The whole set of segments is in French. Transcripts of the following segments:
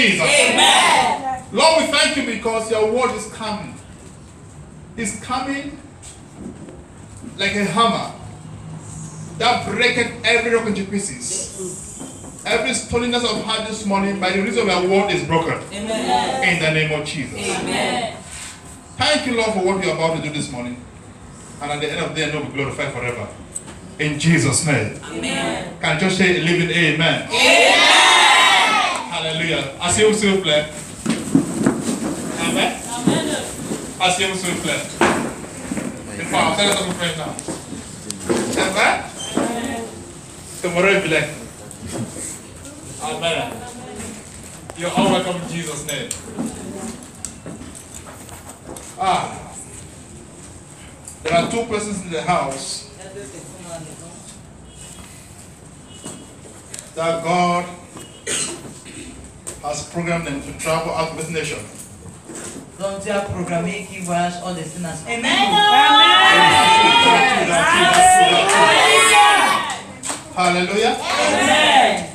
Jesus. Amen. Lord, we thank you because your word is coming. It's coming like a hammer that breaketh every rock into pieces. Every stoniness of heart this morning, by the reason of your word, is broken. Amen. In the name of Jesus. Amen. Thank you, Lord, for what you're about to do this morning. And at the end of the day, you'll be glorified forever. In Jesus' name. Amen. Can you just say a living amen? Amen. Hallelujah. Asseyez-vous s'il vous plaît. Amen. Amen. Asseyez-vous s'il vous plaît. Une fois, on s'arrête à vous faire ça. Amen. Tomorrow will be like. Amen. You're all welcome in Jesus' name. There are two persons in the house that God has programmed them to travel out of this nation. Donc Dieu a programmé qu'ils voyagent hors destination. Amen. Hallelujah. Amen.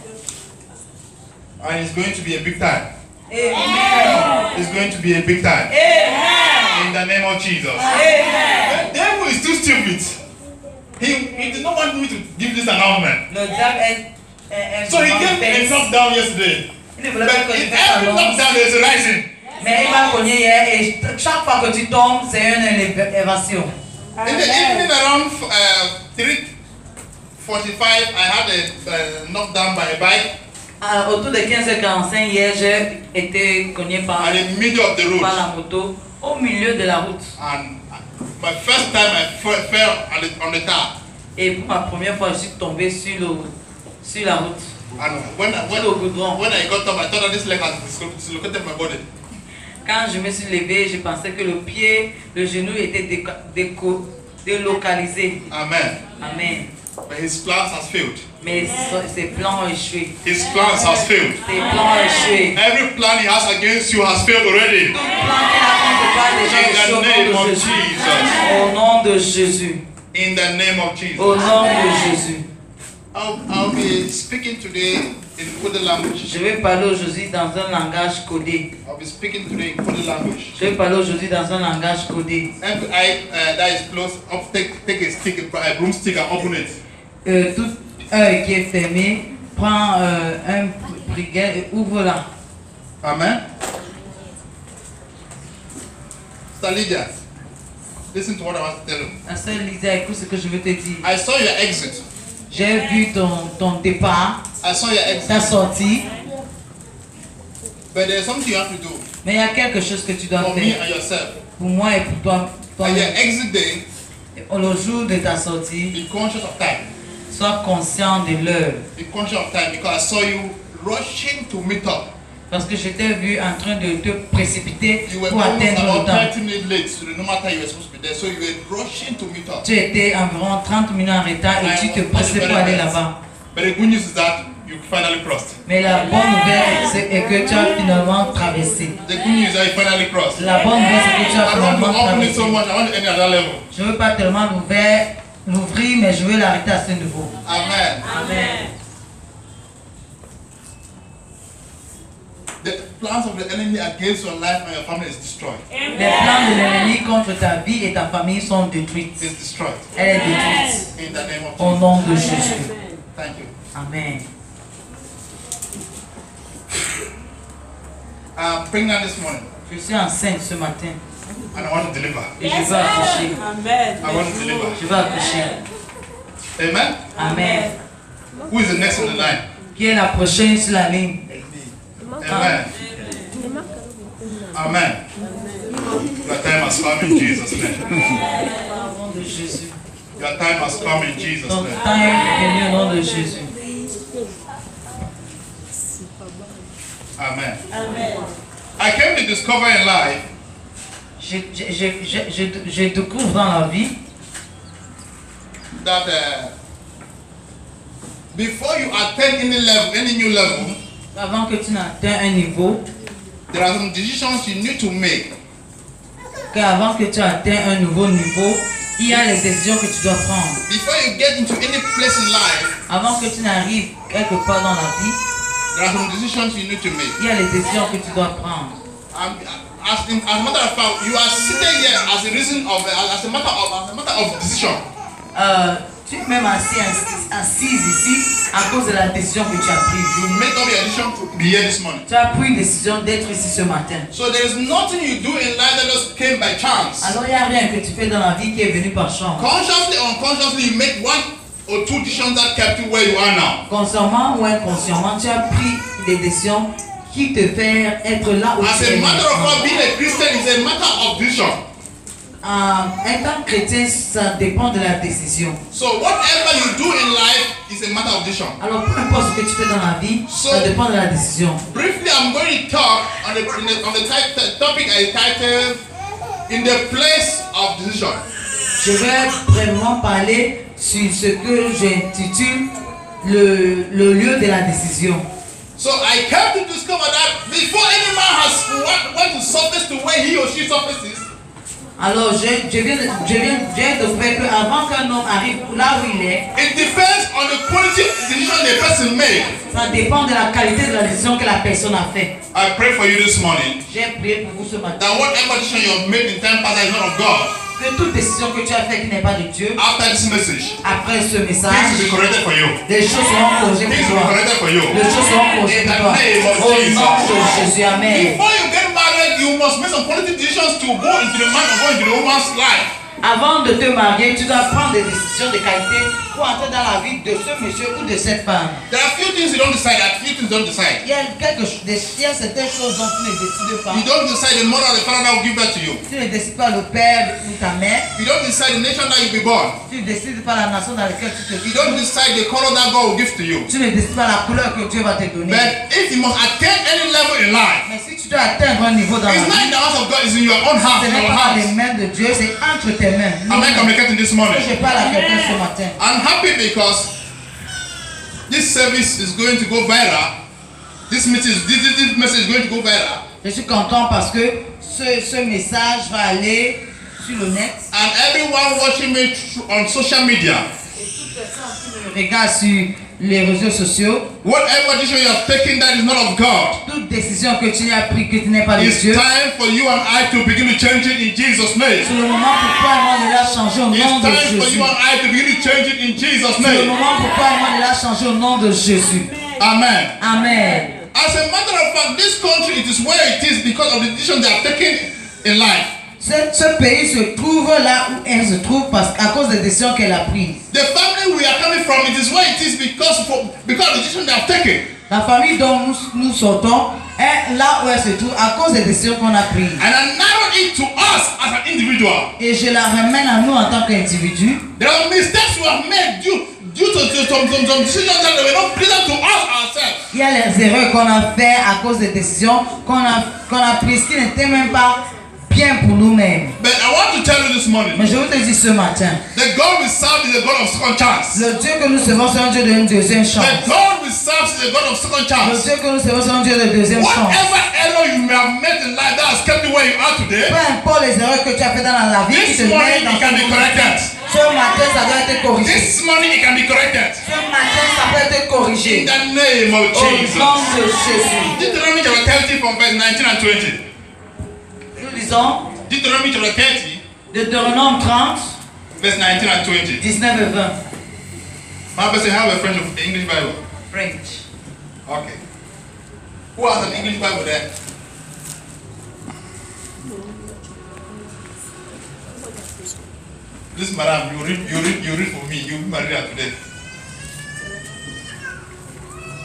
And it's going to be a big time. Amen. It's going to be a big time. Amen. In the name of Jesus. Amen. The devil is too stupid. He did not want me to give this announcement. Le diable est So he gave a knockdown yesterday. Il ne voulait But pas que in tu fasses every l'annonce. knockdown there is a rising. Mais il m'a cogné hier et chaque fois que tu tombes, c'est une élévation. In the evening around 3:45, I had a knockdown by a bike Autour de 15h45 hier, j'ai été cogné par at the middle of the road. la moto au milieu de la route. And my first time I fell on the tar. Et pour ma première fois, je suis tombé sur la route. And when Sur le goudron. I got up, I thought that this leg had dislocated my body. Quand je me suis levé, je pensais que le genou était délocalisé. Amen. Amen. But his plans has failed. Mais ses plans ont échoué. His plans has failed. Ses plans ont échoué. Every plan he has against you has failed already. Tout plan qu'il a contre toi a déjà échoué In the name au nom of de Jésus. Jesus. Au nom de Jésus. In the name of Jesus. Au nom de Jésus. I'll be speaking today in Koda language. Je vais parler aujourd'hui dans un langage codé. I'll be speaking today in Koda language. Je vais parler aujourd'hui dans un langage codé. Every eye that is closed, take a stick, a broomstick, and open it. Tout œil qui est fermé, prends un briguet et ouvre-la. Amen. Lydia, listen to what I want to tell you. La sœur Lydia, écoute ce que je veux te dire. I saw your exit. J'ai vu ton départ, I saw your exit. ta sortie, But there's something you have to do mais il y a quelque chose que tu dois for me faire and yourself. pour moi et pour toi. At your exit day, Le jour de ta sortie, be conscious of time. sois conscient de l'heure. Be conscious of time because I saw you rushing to meet up. Parce que je t'ai vu en train de te précipiter You were pour almost atteindre le about temps. 30 minutes late to the normal time you were supposed to be there. So you were rushing to meet up. Tu étais environ 30 minutes en retard et tu te pressais pour aller là-bas. But the good news is that you finally crossed. Mais la bonne nouvelle est que tu as finalement traversé. The good news is that you finally crossed. La bonne nouvelle c'est que tu as I don't want finalement to open it traversé. so much. I want to end at that level. Je ne veux pas tellement l'ouvrir, mais je veux l'arrêter à ce niveau. Amen. Amen. The plans of the enemy against your life and your family is destroyed. Les plans de l'ennemi contre ta vie et ta famille sont détruits. It's destroyed. Elle est détruite. In the name of Au Jesus. nom de Jésus. Thank you. Amen. I'm pregnant this morning Je suis enceinte ce matin and I want to deliver. et je veux accoucher. I want to deliver. Je veux accoucher. Amen. Amen. Who is the next in the line? Qui est la prochaine sur la ligne? Amen. Amen. Your time has come in Jesus' name. Au nom de Jésus. Your time has come in Jesus' Ton name. temps est venu au nom de Jésus. Amen. I came to discover in life Je découvre dans la vie that before you attain any new level, avant que tu n'atteins un niveau, there are some decisions you need to make qu'avant que tu atteins un nouveau niveau, il y a les décisions que tu dois prendre. before you get into any place in life. Avant que tu n'arrives quelque part dans la vie, There are some decisions you need to make. Il y a les décisions que tu dois prendre. As a matter of fact, you are sitting here as a reason of as a matter of decision. Tu es même assise ici à cause de la décision que tu as prise. You make up your decision to be here this morning. Tu as pris une décision d'être ici ce matin. So there is nothing you do in life that just came by chance. Alors il n'y a rien que tu fais dans la vie qui est venu par chance. Consciously or unconsciously, you make one or two decisions that kept you where you are now. Consciemment ou inconsciemment, tu as pris des décisions qui te font être là où As tu es. a matter of fact, being a Christian is a matter of decision. Étant chrétien, ça dépend de la décision. So whatever you do in life is a matter of decision. Alors peu importe ce que tu fais dans la vie, ça dépend de la décision. Briefly, I'm going to talk on the topic I titled "In the Place of Decision." Je vais vraiment parler sur ce que j'intitule le lieu de la décision. So I came to discover that before any man has want to surface the way he or she surfaces, Alors je viens de faire que avant qu'un homme arrive là où il est, it depends on the quality of the decision the person made. ça dépend de la qualité de la décision que la personne a fait. I pray for you this morning J'ai prié pour vous ce matin. that whatever decision you have made in time past is not of God. Que toute décision que tu as faite qui n'est pas de Dieu, After this message, après ce things will message, be corrected for you. les choses seront corrigées Things pour will be toi. corrected for you. Les choses seront corrigées pour toi. Au nom de Jésus, Amen. Before you get married, you must make some quality decisions to go into the man or go into the woman's life. Avant de te marier, tu dois prendre des décisions de qualité pour entrer dans la vie de ce monsieur ou de cette femme. There are few things you don't decide, and few things you don't decide. Il y a certaines choses dont tu ne décides pas. You don't decide the mother or the father that will give birth to you. Tu ne décides pas le père ou ta mère. You don't decide the nation that you'll be born. Tu ne décides pas la nation dans laquelle tu te You vis. don't decide the color that God will give to you. Tu ne décides pas la couleur que Dieu va te donner. But if you must attain any level in life, Mais si tu dois atteindre un niveau dans la it's not in vie, the house of God, it's in your own house, ce in n'est our pas dans les house. mains de Dieu, c'est entre tes mains. Am I communicating this morning? Je parle à quelqu'un ce matin. I'm happy because this service is going to go viral. This message is going to go viral. Je suis content parce que ce message va aller sur le net. And everyone watching me on social media, Regarde sur les réseaux sociaux. whatever decision you have taken that is not of God, Toute décision que tu as prise que tu n'es pas de it's Dieu, time for you and I to begin to change it in Jesus' name. c'est le moment pour toi et moi de la changer au nom It's de time for Jésus. you and I to begin to change it in Jesus' C'est le name. moment pour toi et moi de la changer au nom de Jésus. Amen. Amen. As a matter of fact, this country, it is where it is because of the decisions they have taken in life. Ce pays se trouve là où elle se trouve à cause des décisions qu'elle a prises. The family we are coming from, it is where it is because of the decision they have taken. La famille dont nous sortons est là où elle se trouve à cause des décisions qu'on a prises. And I narrow it to us as an individual. Et je la ramène à nous en tant qu'individu. There are mistakes we have made due to some decisions that were not pleasant to us ourselves. Il y a les erreurs qu'on a fait à cause des décisions qu'on a prises qui n'étaient même pas bien pour nous-mêmes. But I want to tell you this morning, Mais je vous te dis ce matin, the God we serve is a God of second chance. le Dieu que nous servons, c'est un Dieu d'une deuxième chance. The God we serve is a God of second Le chance. Dieu que nous servons, c'est un Dieu de deuxième chance. Whatever error you may have made in life that has kept you where you are today, Peu importe les erreurs que tu as fait dans la vie, qui this te morning mettent it can be dans corrected. ce matin, ça doit être corrigé. This morning it can be corrected. Ce matin, ça peut être In corrigé. the name of Au Jesus. nom de Jésus. Deuteronomy chapter 30 from verse 19 and 20. Nous lisons Deuteronomy chapter 30, Deutéronome 30, verse 19 and 20. 19 et 20. My person have a French or English Bible. French. Okay. Who has an English Bible there? This madam, you read for me. You be my reader today.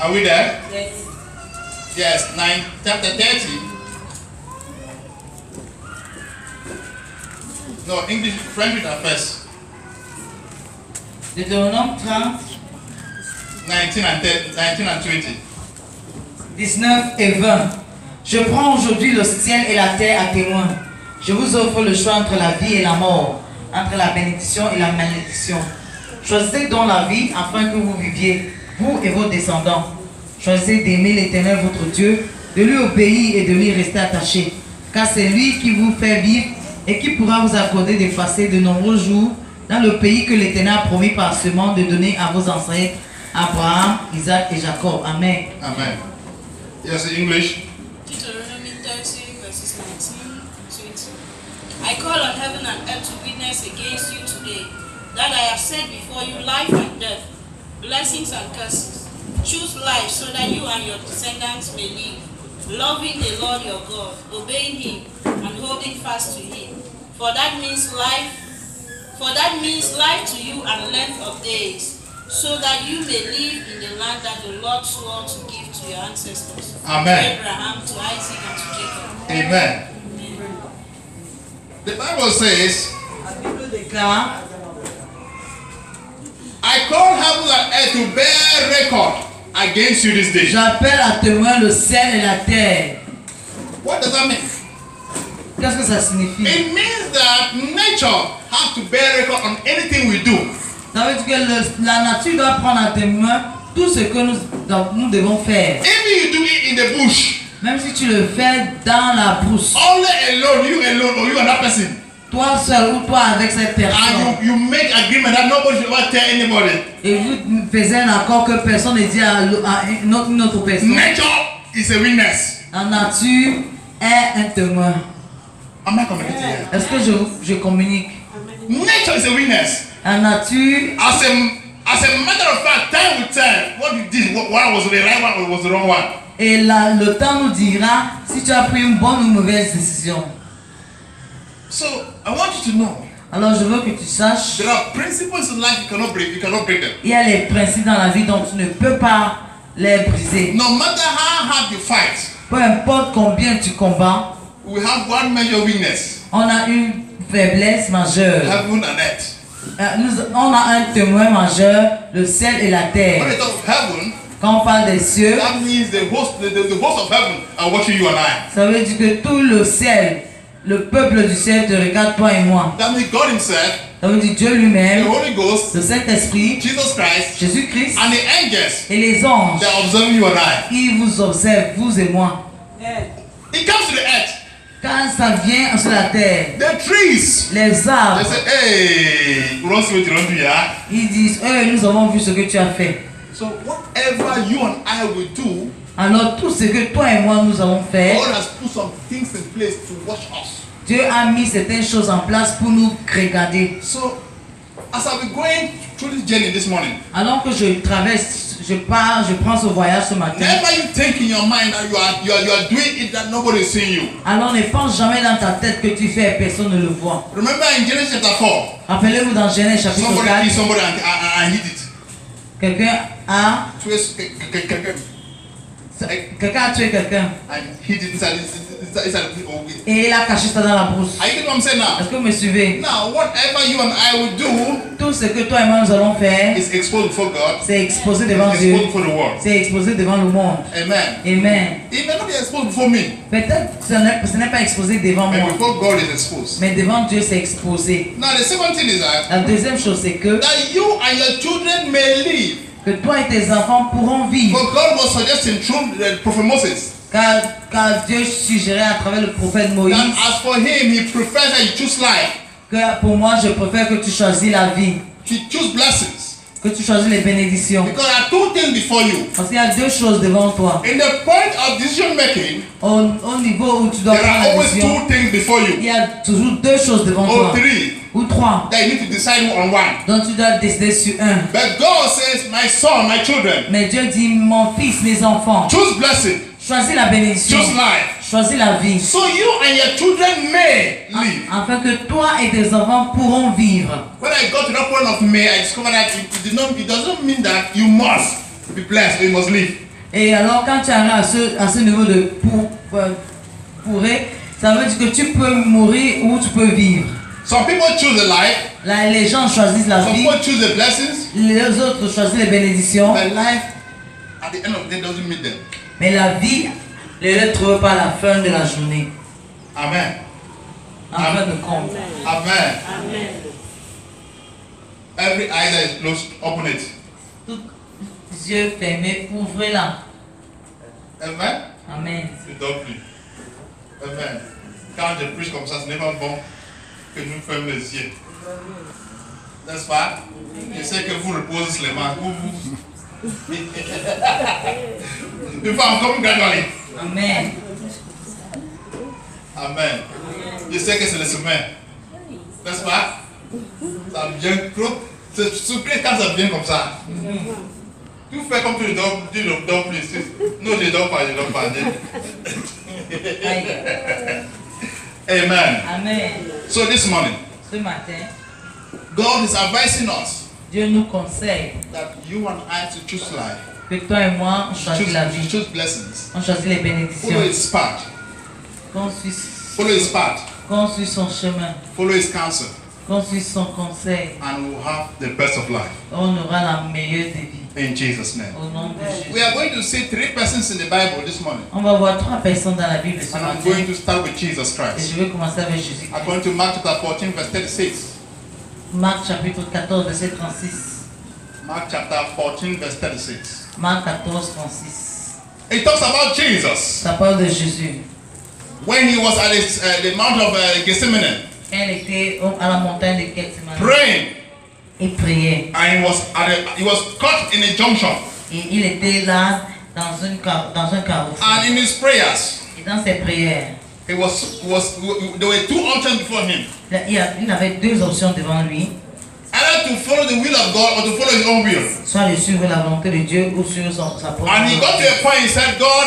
Are we there? Yes. Yes. Chapter 30. No, English, French read at first. Deutéronome 30, 19 and 20. 19 et 20. Je prends aujourd'hui le ciel et la terre à témoin. Je vous offre le choix entre la vie et la mort, entre la bénédiction et la malédiction. Choisissez donc la vie afin que vous viviez, vous et vos descendants. Choisissez d'aimer l'Éternel votre Dieu, de lui obéir et de lui rester attaché. Car c'est lui qui vous fait vivre et qui pourra vous accorder de passer de nombreux jours dans le pays que l'Éternel a promis par serment de donner à vos ancêtres, Abraham, Isaac et Jacob. Amen. Amen. Yes, in English. Deuteronomy 30, verses 19 20. I call on heaven and earth to witness against you today that I have set before you life and death, blessings and curses. Choose life so that you and your descendants may live, loving the Lord your God, obeying Him, and holding fast to Him. For that means life to you and length of days, so that you may live in the land that the Lord swore to give to your ancestors, Amen. to Abraham, to Isaac, and to Jacob. Amen. Amen. The Bible says, La Bible déclare, I call heaven and earth to bear record against you this day. j'appelle à témoin le ciel et la terre. What does that mean? Qu'est-ce que ça signifie? It means that nature has to bear record on anything we do. Ça veut dire que la nature doit prendre à témoin tout ce que nous devons faire. If you do it in the bush, Même si tu le fais dans la brousse, only alone, or you and that person, toi seul ou toi avec cette personne, and you make agreement that nobody should ever tell anybody. et vous faisiez un accord que personne ne dit à une autre personne. Nature is a witness. La nature est un témoin. Am I communicating here? Est-ce que je communique? Nature is a witness. La nature, As a matter of fact, time will tell what you did, what was the right one or was the wrong one. et le temps nous dira si tu as pris une bonne ou une mauvaise décision. So I want you to know Alors je veux que tu saches, there are principles in life you cannot break. You cannot break them. il y a les principes dans la vie dont tu ne peux pas les briser. No matter how hard you fight, Peu importe combien tu combats, we have one major weakness: on a une faiblesse majeure. heaven and earth. On a un témoin majeur, le ciel et la When terre. we talk of heaven, Quand on parle des cieux, that means the host of heaven are watching you and I. ça veut dire que tout le ciel, le peuple du ciel te regarde toi et moi. That means God Himself, Ça veut dire Dieu the lui-même, Holy Ghost, le Saint-Esprit, Jesus Christ, Jésus-Christ and the angels. et les anges They are observing you and I. qui vous observent, vous et moi. It comes to the earth. Quand ça vient sur la terre, The trees. les They arbres, say, hey, we don't see what you don't do, yeah? ils disent, nous avons vu ce que tu as fait. So whatever you and I will do, Alors tout ce que toi et moi nous avons fait, God has put some things in place to watch us. Dieu a mis certaines choses en place pour nous regarder. So as I've been going through this journey this morning, Alors que je traverse, je pars, je prends ce voyage ce matin. never you think in your mind that you are doing it that nobody is seeing you. Alors ne pense jamais dans ta tête que tu fais et personne ne le voit. Remember in Genesis chapter 4, Rappelez-vous dans Genèse chapitre somebody 4, killed somebody and hid it. quelqu'un a tué quelqu'un And hid it inside et il a caché ça dans la brousse. Are you getting what I'm saying now? Est-ce que vous me suivez? Now, whatever you and I will do Tout ce que toi et moi nous allons faire, is exposed before God, c'est exposé devant is Dieu, exposed before the world. c'est exposé devant le monde. Amen. Amen. It may not be exposed before me, Peut-être que ce n'est pas exposé devant but moi, before God is exposed. mais devant Dieu c'est exposé. Now, the second thing is that La deuxième chose c'est que you and your children may live. toi et tes enfants pourront vivre. For God was suggesting through the prophet Moses Car Dieu suggérait à travers le prophète Moïse that as for him, he prefers that you choose life. que pour moi je préfère que tu choisis la vie, He choose blessings. que tu choisis les bénédictions. Because there are two things before you. Parce qu'il y a deux choses devant toi. In the point of decision making, Au niveau où tu dois there prendre are la always décision, two things before il you. y a toujours deux choses devant Or toi. three Ou trois. that you need to decide on one. Donc tu dois décider sur un. But God says, my son, my children, Mais Dieu dit, mon fils, mes enfants, choose blessing, choisis la bénédiction, choose life. choisis la vie. So you and your children may live. Afin que toi et tes enfants pourront vivre. When I got to that point of may, I discovered that it doesn't mean that you must be blessed or you must live. Et alors quand tu arrives à ce niveau de pourrait, ça veut dire que tu peux mourir ou tu peux vivre. Some people choose a life, Là, les gens choisissent la some vie, people choose the blessings, les autres choisissent les bénédictions. but life at the end of the day doesn't meet them. Mais la vie ne les trouve pas à la fin de la journée. Amen. En fin de compte. Amen. Amen. Every eye that is closed, open it. Tous les yeux fermés, ouvrez-la. Amen. Amen. Tu dors plus. Amen. Quand je prie comme ça, ce n'est pas bon que nous fermions les yeux. N'est-ce pas? Je sais que vous reposez sur les mains. Before I'm coming gradually. Amen. Amen. Je sais que c'est le chemin. N'est-ce pas? Ça vient trop. C'est surpris quand ça vient comme ça. Tu fais comme tu ne dors plus. Non, je ne dors pas, je ne dors pas. Amen. Amen. So this morning, Ce matin, God is advising us Dieu nous conseille that you and I to choose life. que toi et moi, on choisit la vie. Choose blessings. On choisit les Follow bénédictions. His path. Qu'on suit, Follow His path. qu'on suit son chemin. Follow His counsel. Qu'on suit son conseil. And we'll have the best of life. On aura la meilleure des vies. In Jesus' name. Au nom de Jésus. We are going to see 3 persons in the Bible this morning. On va voir 3 personnes dans la Bible ce And I'm matin. going to start with Jesus Et Christ. je vais commencer avec Jésus. According to Mark chapter 14, verse 36. Marc chapitre 14, verset 36. Mark chapter 14, verse 36. Marc 14, 36. It talks about Jesus Ça parle de Jésus. when he was at the Mount of Gethsemane Elle était à la montagne de Gethsemane. praying, Il priait. and he was caught in a junction. Et il était là dans un carrefour. And in his prayers, Et dans ses prières, there were 2 options before him: il avait 2 options devant lui. either to follow the will of God or to follow his own will. Soit de suivre la volonté de Dieu ou suivre sa propre And he got to volonté. a point. He said, "God,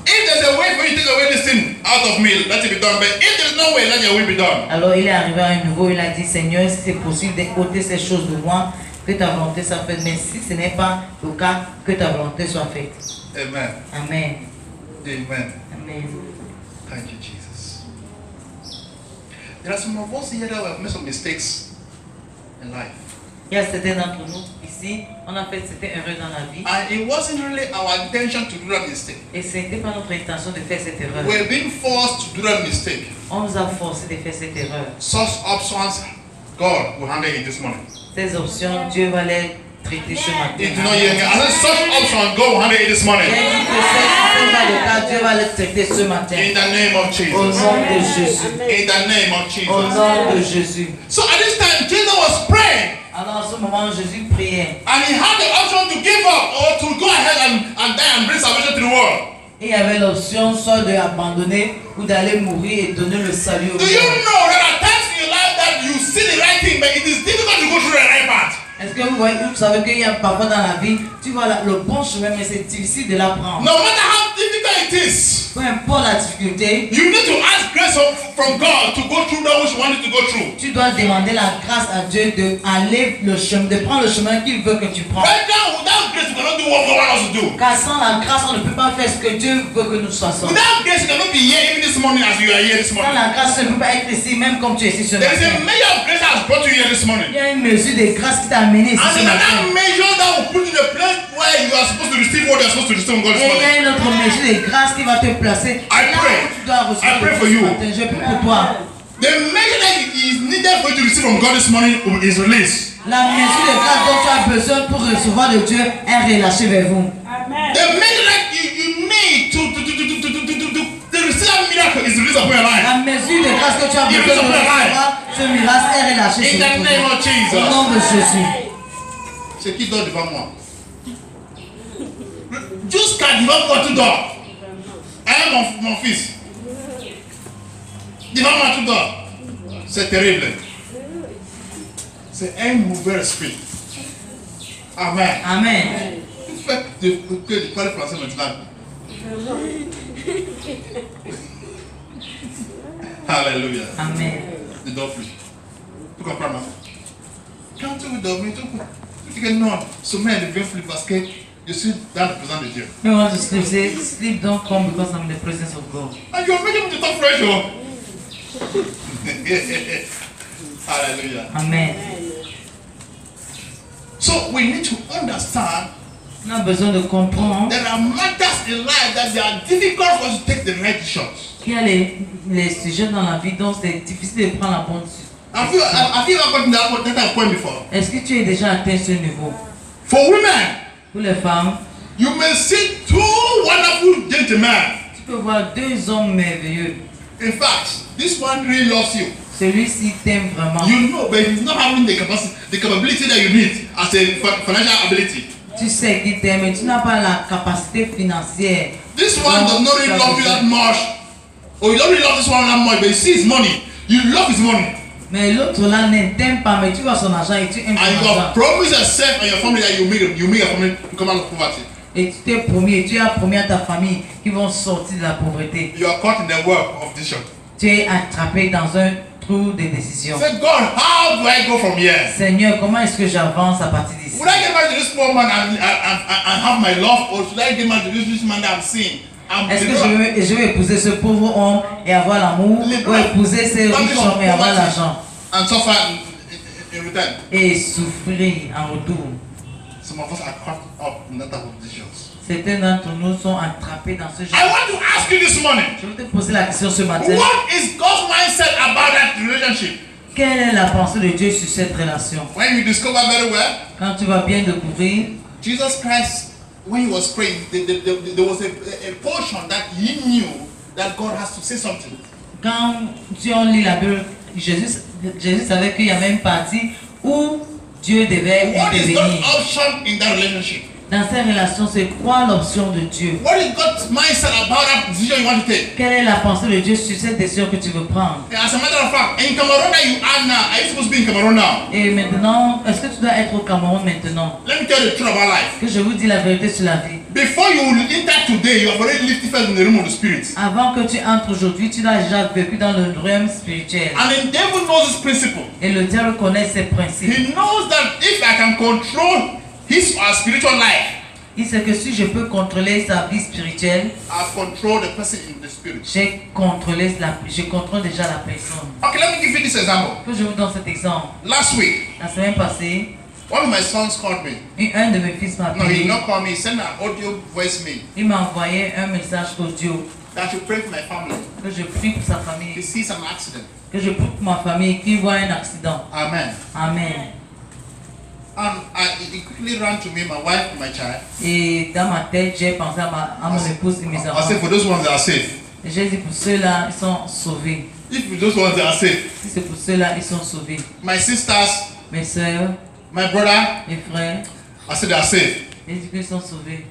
if there's a way for you to take away this sin out of me, let it be done. But if there's no way, let your will be done." Alors il est arrivé à un niveau, il a dit, Seigneur, si c'est possible d'ôter ces choses de moi, que ta volonté soit faite. Mais si ce n'est pas le cas, que ta volonté soit faite. Amen. Amen. Amen. Amen. Thank you, Jesus. There are some of us here that have made some mistakes in life. Il y a certains d'entre nous ici, on a fait certaines erreurs dans la vie. And it wasn't really our intention to do that mistake. Et ce n'était pas notre intention de faire cette erreur. We're being forced to do that mistake. On nous a forcé de faire cette erreur. Such options, God will handle it this morning. Ces options, Dieu va les traiter ce matin. Did you not hear me? I said such options, God will handle it this morning. J'ai dit que ce n'est pas le cas, Dieu va les traiter ce matin. In the name of Au Jesus. nom de Jésus. In the name of Au Jesus. nom de Jésus. So at this time, Jesus was praying. Alors en ce moment, Jésus priait. And he had the option to give up or to go ahead and die and bring salvation to the world. Et il y avait l'option soit d'abandonner ou d'aller mourir et donner le salut au Do you monde. know there are times in your life that you see the right thing, but it is difficult to go through the right path? Est-ce que vous savez qu'il y a parfois dans la vie, tu vois le bon chemin, mais c'est difficile de l'apprendre. No matter how difficult it is, Peu importe la difficulté, you need to ask grace from God to go through that which you want you to go through. tu dois demander la grâce à Dieu d'aller le chemin, de prendre le chemin qu'il veut que tu prends. Right now, without grace, you cannot do what God wants us to do. Car sans la grâce, on ne peut pas faire ce que Dieu veut que nous fassions. Without grace, you cannot be here even this morning as you are here this Sans morning. la grâce, tu ne peux pas être ici, même comme tu es ici ce There is a matin. measure of grace that has brought you here this morning. Il y a une mesure de grâce qui t'a amené ici And ce there's matin. another measure that will put you in a place where you are supposed to receive what you are supposed to receive from God this Et il y morning. a une autre mesure de grâce qui va te placer I là pray. où tu dois recevoir I pray le for ce you. matin. Je prie pour toi. The measure that is needed for you to receive from God this morning is released. La mesure de grâce dont tu as besoin pour recevoir de Dieu est relâchée vers vous. The measure that you need to receive that miracle is released upon your life. La mesure de grâce que tu as Il besoin de release upon your life. recevoir, ce miracle est relâché In sur the toi. name of Au Jesus. nom de Jésus. C'est qui dort devant moi? Jusqu'à devant moi, tu dors. Hein, mon fils? Devant moi, tu dors. C'est terrible. C'est un mauvais esprit. Amen. Amen. Tu fais que de parler français maintenant. Alléluia. Amen. Ne dors plus. Tu comprends, non? Quand tu veux dormir, tu dis non, sommeil ne vient plus parce que je suis dans le présence de Dieu. You want to sleep? Say, sleep don't come because I'm in the presence of God. And you're making me to talk fresh, oh. Hallelujah. Amen. So we need to understand On a besoin de comprendre there are matters in life that they are difficult for us to take the right decisions. qu'il y a les sujets dans la vie dont c'est difficile de prendre la bonne décision. Have you ever gotten that point before? Est-ce que tu es déjà atteint ce niveau? For women, Pour les femmes, you may see 2 wonderful gentlemen. tu peux voir 2 hommes merveilleux. In fact, this one really loves you. Celui-ci t'aime vraiment. You know, but he's not having the capability that you need as a financial ability. Tu sais qu'il t'aime, mais tu n'as pas la capacité financière. This one does not really love you that much. Or you don't really love this one that much, but you see his money. You love his money. Mais l'autre là ne t'aime pas, mais tu vois son argent et tu aimes And you son have argent. promised yourself and your family that you make your family to come out of poverty. Et tu t'es promis, et tu as promis à ta famille qu'ils vont sortir de la pauvreté. You are caught in the web of decision. Tu es attrapé dans un trou de décision. Say, God, how do I go from here? Seigneur, comment est-ce que j'avance à partir d'ici? Would I get married to this poor man and have my love, or should I get married to this rich man that I'm seeing? Est-ce que je vais épouser ce pauvre homme et avoir l'amour, ou épouser ce riche homme et avoir l'argent and suffer in return? et souffrir en retour? Some of us are caught up in that type of decisions. Certains d'entre nous sont attrapés dans ce I genre. want to ask you this morning, Je vais te poser la question ce matin. what is God's mindset about that relationship? Quelle est la pensée de Dieu sur cette relation? When you discover very well, Quand tu vas bien découvrir, Jesus Christ, when he was praying, there was a portion that he knew that God has to say something. quand tu lis la Bible, Jésus savait qu'il y avait une partie où Dieu devait What is God's intervenir. option in that relationship? Dans cette relation, c'est quoi l'option de Dieu? What is God's mindset about that decision you want to take? Quelle est la pensée de Dieu sur cette décision que tu veux prendre? As a matter of fact, in Cameroon that you are now, are you supposed to be in Cameroon now? Et maintenant, est-ce que tu dois être au Cameroun maintenant? Let me tell you the truth about life. Que je vous dis la vérité sur la vie. Before you will enter today, you have already lived first in the realm of the spirit. Avant que tu entres aujourd'hui, tu l'as déjà vécu dans le royaume spirituel. And the devil knows this principle. Et le diable connaît ses principes. He knows that if I can control his or her spiritual life, Il sait que si je peux contrôler sa vie spirituelle, I've controlled the person in the spirit. je contrôle déjà la personne. Okay, let me give you this example. Que je vous donne cet exemple. Last week, La semaine passée, one of my sons called me. un de mes fils m'a No, he did appelé. not call me. He sent an audio voice mail Il m'a envoyé un message audio that I should pray for my family. que je prie pour sa He famille, sees an accident. que je prie pour ma famille qui voit un accident. Amen. Amen. And he quickly ran to me, my wife, and my child. Et dans ma tête, j'ai pensé à mon épouse et mes I said, enfants. for those ones that are safe. Et j'ai dit pour ceux-là, ils sont sauvés. If for those ones that are safe. Si c'est pour ceux-là, ils sont sauvés. My sisters, Mes soeurs, my brother, mes frères, I said they are safe. j'ai dit qu'ils sont sauvés.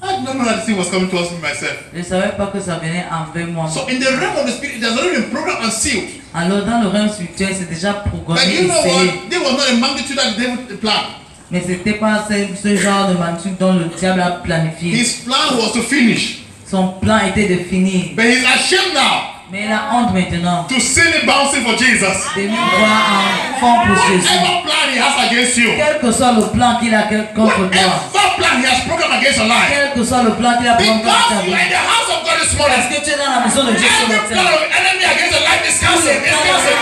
I did not know that the thing was coming towards me myself. Je ne savais pas que ça venait envers moi. So in the realm of the spirit, it has already been programmed and sealed. Alors dans le règne spirituel, c'est déjà But programmé you et know scellé. what? There was not a magnitude that the devil planned. Mais c'était pas ce genre de magnitude dont le diable a planifié. His plan was to finish. Son plan était de finir. But he's ashamed now Mais il a honte maintenant to see me bouncing for Jesus. de nous voir en fond pour Jésus. Whatever plan he has against you, Quel que soit le plan qu'il a contre toi, whatever plan he has programmed against your life, quel que soit le plan qu'il a programmé contre ta because you are in vie, the house of God this est-ce morning, que tu es dans la maison de Dieu ce every plan matin? of the enemy against your life is Tous cancelled. les It's plans de cancelled.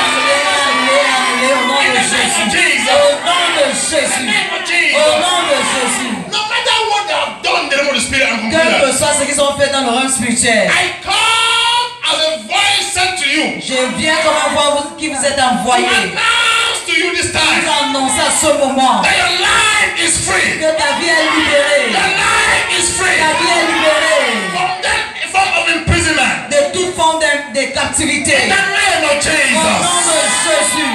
annulés au nom de Jésus. Au nom de Jésus. Au nom de Jésus. No matter what they have done in the realm of the spirit and Quel que computer, soit ce qu'ils ont fait dans le règne spirituel, I come as a voice sent to you je viens comme un voix qui vous êtes to envoyé. announce to you this Vous time annoncer à ce moment that your life is free. que ta vie est libérée. Your life is free Ta vie est libérée from that form of imprisonment. de toute forme de captivité. In the name of Au nom Jesus. de Jésus.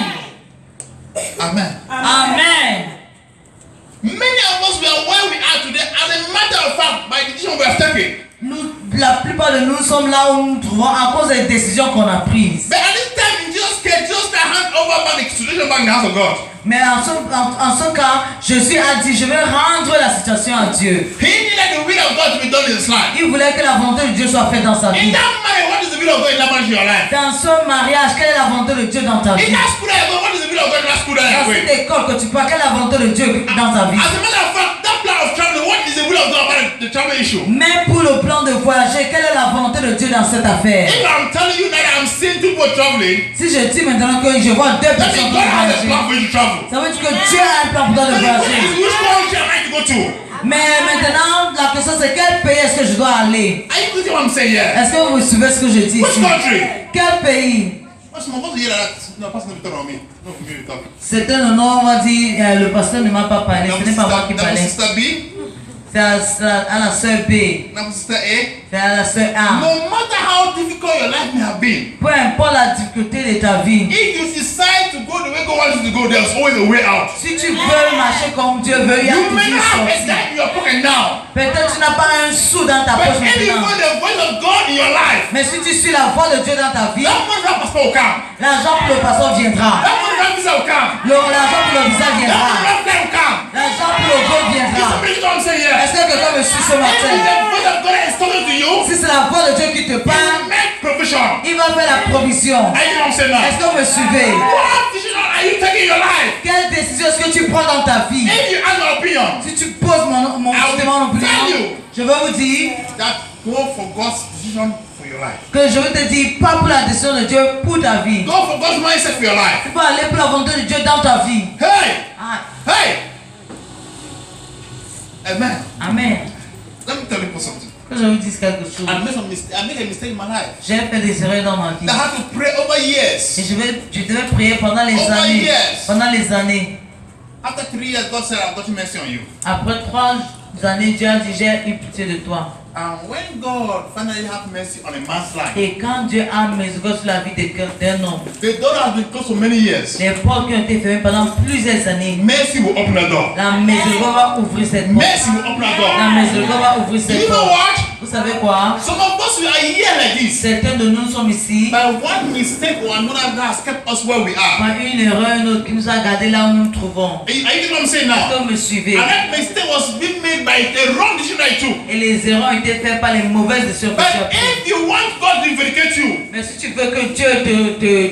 Amen. Amen. Many of us were where we are today as a matter of fact by the decision we have taken. La plupart de nous sommes là où nous nous trouvons à cause des décisions qu'on a prises. But at this time in Jesus' case, just hand over back the situation back in the house of God. Mais en ce cas, Jésus a dit, je vais rendre la situation à Dieu. He needed the will of God to be done in his life. Il voulait que la volonté de Dieu soit faite dans sa In vie. that marriage, what is the will of God in that marriage in your life? Dans ce mariage, quelle est la volonté de Dieu dans ta vie? In that school that you go, what is the will of God in that school that Dans you cette go? école que tu pars, quelle est la volonté de Dieu dans ta vie? As a matter of fact, that plan of traveling, what is the will of God about the travel issue? Même pour le plan de voyager, quelle est la volonté de Dieu dans cette affaire? If I'm telling you that I'm seeing people traveling, Si je dis maintenant que je vois deux that means personnes God has a voyager, plan for you to travel. ça veut dire que Dieu a un plan pour toi de voyager. Which country am I to go to? Mais maintenant, la question c'est quel pays est-ce que je dois aller? Are you getting what I'm saying here? Est-ce que vous suivez ce que je dis Which ici? country? Quel pays? What's my boss hear that? No, pastor never talk on me. No, for me to talk. Certains de nous, on va dire, le pasteur ne m'a pas parlé, ce n'est pas moi qui That was parlais. Sister B. C'est à la sœur B, That was Sister A. c'est à la sœur A. No matter how difficult your life may have been, Peu importe la difficulté de ta vie, if you decide to go the way God wants you to go, there's always a way out. Si tu veux marcher comme Dieu veut, il y a You may toujours not have a sortie. dime in your pocket now, Peut-être tu n'as pas un sou dans ta but poche if you maintenant. know the voice of God in your life, Mais si tu suis la voix de Dieu dans ta vie, that money that pastor will come. l'argent pour le pasteur viendra. That money that visa will come. L'argent pour le visa That money viendra. that flight will come. L'argent pour le vol Is viendra. somebody know what I'm saying here? Est-ce que quelqu'un me suit ce If matin? the voice of God is talking to you, Si c'est la voix de Dieu qui te He parle, will make provision. il va faire la provision. Are you know what I'm saying now? Est-ce que vous me suivez? What decision are you taking in your life? Quelle décision est-ce que tu prends dans ta vie? If you ask your opinion, Si tu poses mon I will demande tell opinion, you je vais vous dire that go for God's decision for your life. que je vais te dire pas pour la décision de Dieu pour ta vie. Go for God's mindset for your life. Tu peux aller pour la volonté de Dieu dans ta vie. Hey! Ah, Hey! Amen. Amen. Let me tell you something. Que je vous dise quelque chose. I made a mistake in my life. J'ai fait des erreurs dans ma vie. I had to pray over Et years. je devais prier pendant les Over années. years. Pendant les années. After 3 years, God said, I've got mercy on you. Après 3 années, Dieu a dit j'ai eu pitié de toi. And when God finally had mercy on a man's life, Et quand Dieu a miséricorde sur la vie d'un homme, the door has been closed for many years. les portes qui ont été fermées pendant plusieurs années, Mercy will open the door. la miséricorde va ouvrir cette porte. Mercy will open the door. La miséricorde va ouvrir You cette know porte. what? Vous savez quoi? Some of us we are here like this. Certains de nous sommes ici By one mistake or another that has kept us where we are. par une erreur ou une autre qui nous a gardés là où nous nous trouvons. Are you getting what I'm saying Est-ce now? que vous me suivez? And that mistake was being made by the wrong decision I took. Et les erreurs ont été faites par les mauvaises décisions que tu as But prises. if you want God to vindicate you, Mais si tu veux que Dieu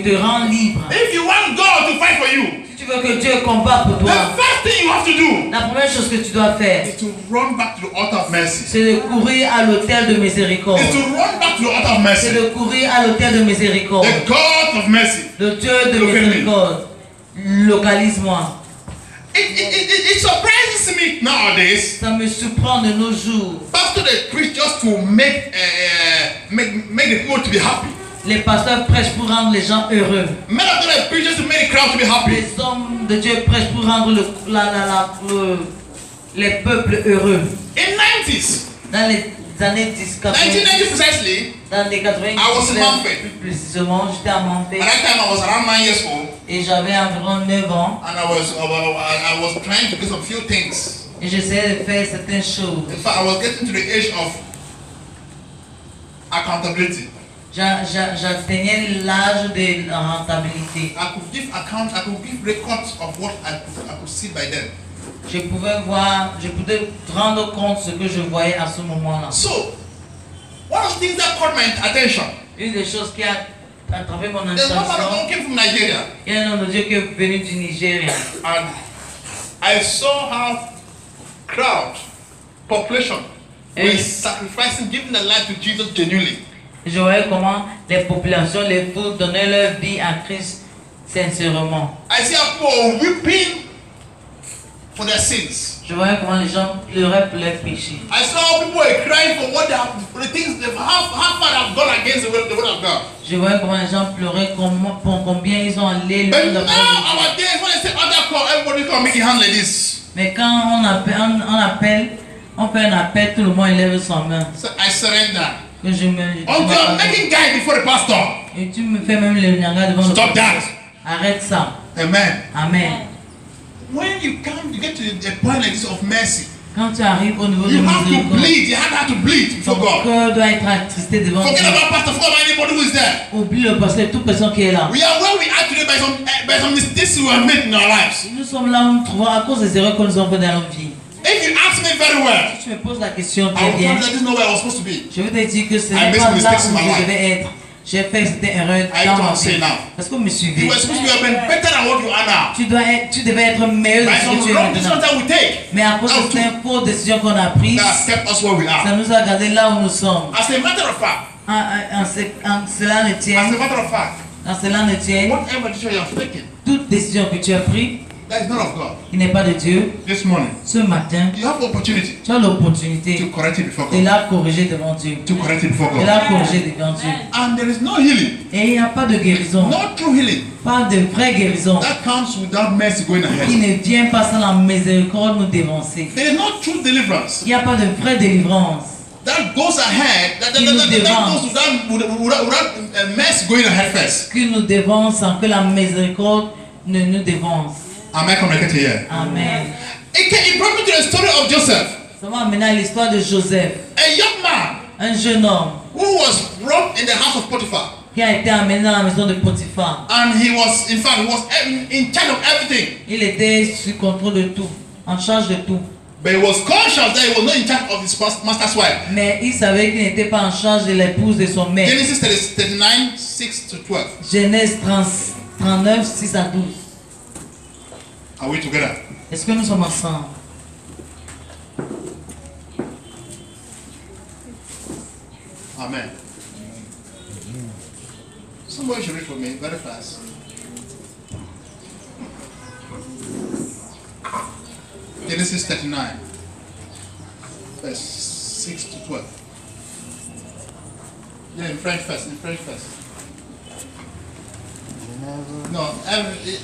te rende libre, if you want God to fight for you, si tu veux que Dieu combat pour the toi, first thing you have to do la première chose que tu dois faire, is to run back to the altar of mercy. c'est de courir à l'autel de miséricorde. Is to run back to the altar of C'est mercy. de courir à l'autel de miséricorde. The God of mercy. Le Dieu de Localise. miséricorde. Localise-moi. It surprises me nowadays. Ça me surprend de nos jours. Pastor they preach just to make the people to be happy. Les pasteurs prêchent pour rendre les gens heureux. Men of God they preach just to make the crowd to be happy. Les hommes de Dieu prêchent pour rendre les peuples heureux. In 90s, Dans les années 10, 80, 1990 precisely, dans les 80, I was in Manfred. plus précisément, j'étais à Manfred at that time I was around 9 years old, et j'avais environ 9 ans and I was trying to do some few things. et j'essayais de faire certaines choses. In fact, I was getting to the age of accountability. J'atteignais l'âge de la rentabilité. I could give records of what I could see by then. Je pouvais rendre compte ce que je voyais à ce moment-là. So, one of the things that caught my attention, Une des choses qui a attrapé mon there's one man attention, who came from Nigeria, il y a un homme de Dieu qui est venu du Nigeria. and I saw how population, were sacrificing, giving their life to Jesus genuinely. Je voyais comment les populations, les foules donnaient leur vie à Christ sincèrement. I see how people are weeping for their sins. Je voyais comment les gens pleuraient pour leurs péchés. I saw how people were crying for what they have, for the things they've how far they've gone against the word of God. Je voyais comment les gens pleuraient pour combien ils ont allé But loin de now, la parole de Dieu. our days, when they say altar call, everybody come make a hand like this. Mais quand on fait un appel, tout le monde lève son main. So I surrender. Que je me, Until I'm making guy before the pastor. et tu me fais même le nyanga devant le Stop pasteur. that. Arrête ça. Amen. Amen. When you get to a point like this of mercy, Quand tu arrives au niveau de you have to miséricorde, bleed. You have to bleed before ton God. cœur doit être attristé devant Forget Dieu. about pastor. Forget about anybody who is there. Oublie le pasteur, toute personne qui est là. We are where we are today by some mistakes we have made in our lives. Nous sommes là où nous trouvons à cause des erreurs que nous avons faites dans notre vie. If you ask me very well, Si tu me poses la question I très will tell bien, you that this is not where I was supposed to be. je vais te dire que ce I n'est made pas là mistakes in où my je life. devais être. J'ai fait cette erreur I dans don't ma say vie. now. Est-ce que vous me You suivez? were supposed to have been better than what you are now. Tu devais être meilleur de By ce some que tu es wrong decisions maintenant. that we take, Mais à cause de certaines fausses décisions qu'on a prises, that has kept us where we ça are. nous a gardés là où nous sommes. As a matter of fact, Cela ne as tient, a matter of fact, whatever decision you have taken, toute décision que tu as prise, that is not of God. qui n'est pas de Dieu, This morning, ce matin, you have opportunity tu as l'opportunité to correct it before de God. la corriger devant Dieu. To correct it before De God. la corriger devant Dieu. And there is no healing, Et il n'y a pas de guérison, no true healing, pas de vraie guérison that comes without mercy going qui ahead. ne vient pas sans la miséricorde nous dévancer. There is no true deliverance Il n'y a pas de vraie délivrance that goes ahead, that Qui nous dévance. goes without mercy going ahead first. qui nous dévance sans que la miséricorde ne nous dévance. Am I communicating here? Amen. It brought me to the story of Joseph, Ça m'a amené à l'histoire de Joseph, a young man un jeune homme who was brought in the house of Potiphar. qui a été amené dans la maison de Potiphar. And he was, in fact, he was in charge of everything. Il était sous contrôle de tout, en charge de tout. But he was conscious that he was not in charge of his master's wife. Mais il savait qu'il n'était pas en charge de l'épouse de son maître. Genesis 39, 6 to 12. Genèse 39, 6 à 12. Are we together? Est-ce que nous sommes ensemble? Amen. Somebody should read for me very fast. Genesis 39, verse 6 to 12. Yeah, in French first, No,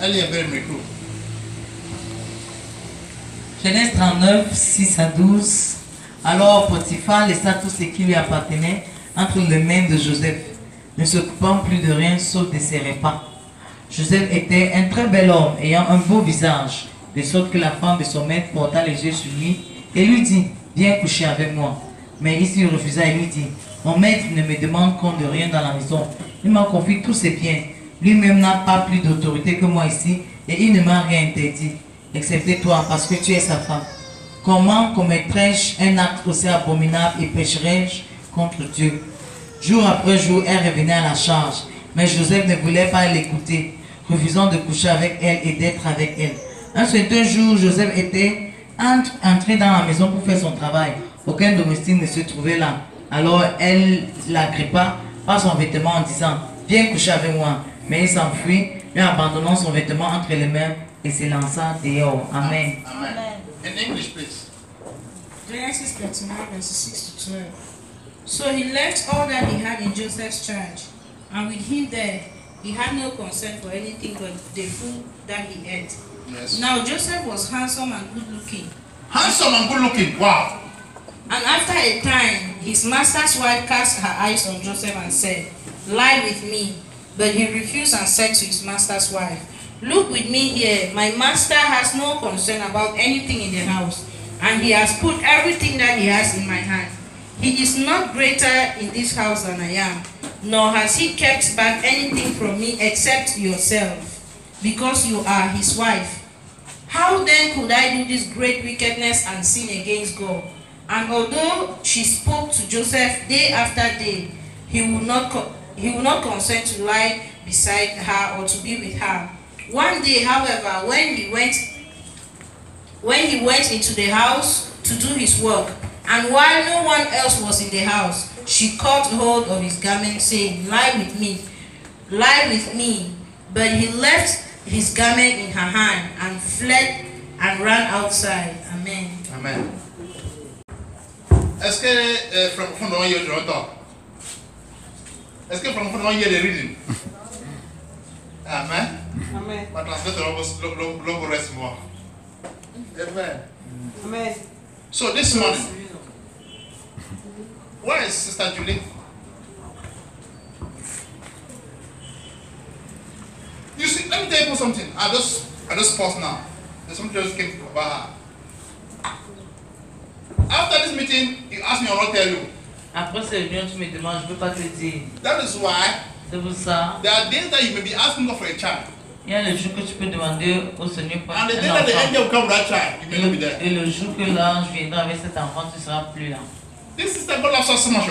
earlier very recruit. Genèse 39, 6 à 12. Alors Potiphar laissa tout ce qui lui appartenait entre les mains de Joseph, ne s'occupant plus de rien sauf de ses repas. Joseph était un très bel homme, ayant un beau visage, de sorte que la femme de son maître porta les yeux sur lui et lui dit, viens coucher avec moi. Mais il s'y refusa et lui dit, mon maître ne me demande compte de rien dans la maison. Il m'a confié tous ses biens. Lui-même n'a pas plus d'autorité que moi ici et il ne m'a rien interdit, excepté toi, parce que tu es sa femme. Comment commettrais-je un acte aussi abominable et pécherais-je contre Dieu? Jour après jour, elle revenait à la charge, mais Joseph ne voulait pas l'écouter, refusant de coucher avec elle et d'être avec elle. Un certain jour, Joseph était entré dans la maison pour faire son travail. Aucun domestique ne se trouvait là. Alors elle l'agrippa par son vêtement en disant, viens coucher avec moi. Mais il s'enfuit, lui abandonnant son vêtement entre les mains et se lança dehors. Amen. Amen. In English, please. Genesis 39, verses 6 to 12. So he left all that he had in Joseph's charge, and with him there, he had no concern for anything but the food that he ate. Yes. Now Joseph was handsome and good looking. Handsome and good looking. Wow. And after a time, his master's wife cast her eyes on Joseph and said, lie with me. But he refused and said to his master's wife, look with me here. My master has no concern about anything in the house, and he has put everything that he has in my hand. He is not greater in this house than I am, nor has he kept back anything from me except yourself, because you are his wife. How then could I do this great wickedness and sin against God? And although she spoke to Joseph day after day, he would not consent to lie beside her or to be with her. One day, however, when he went into the house to do his work, and while no one else was in the house, she caught hold of his garment, saying, lie with me. But he left his garment in her hand and fled and ran outside. Amen. Amen. Est-ce que francophone doit y avoir longtemps? Est-ce que francophone doit y avoir des reading? Amen. Amen. Ma translateur logo reste moi. Amen. Amen. So this morning, where is Sister Julie? You see, let me tell you something. I just pause now. There's something just came about her. After this meeting, you ask me, I will not tell you. Après cette réunion, tu me demandes, je ne peux pas te dire. That is why C'est pour ça, there are days that you may be asking God for a child. il y a le jour que tu peux demander au Seigneur pour And the un day that the enfant. angel will come with that child, you may not be there. Et le jour que l'ange viendra avec cet enfant, tu ne seras plus là. This sister God loves us so much,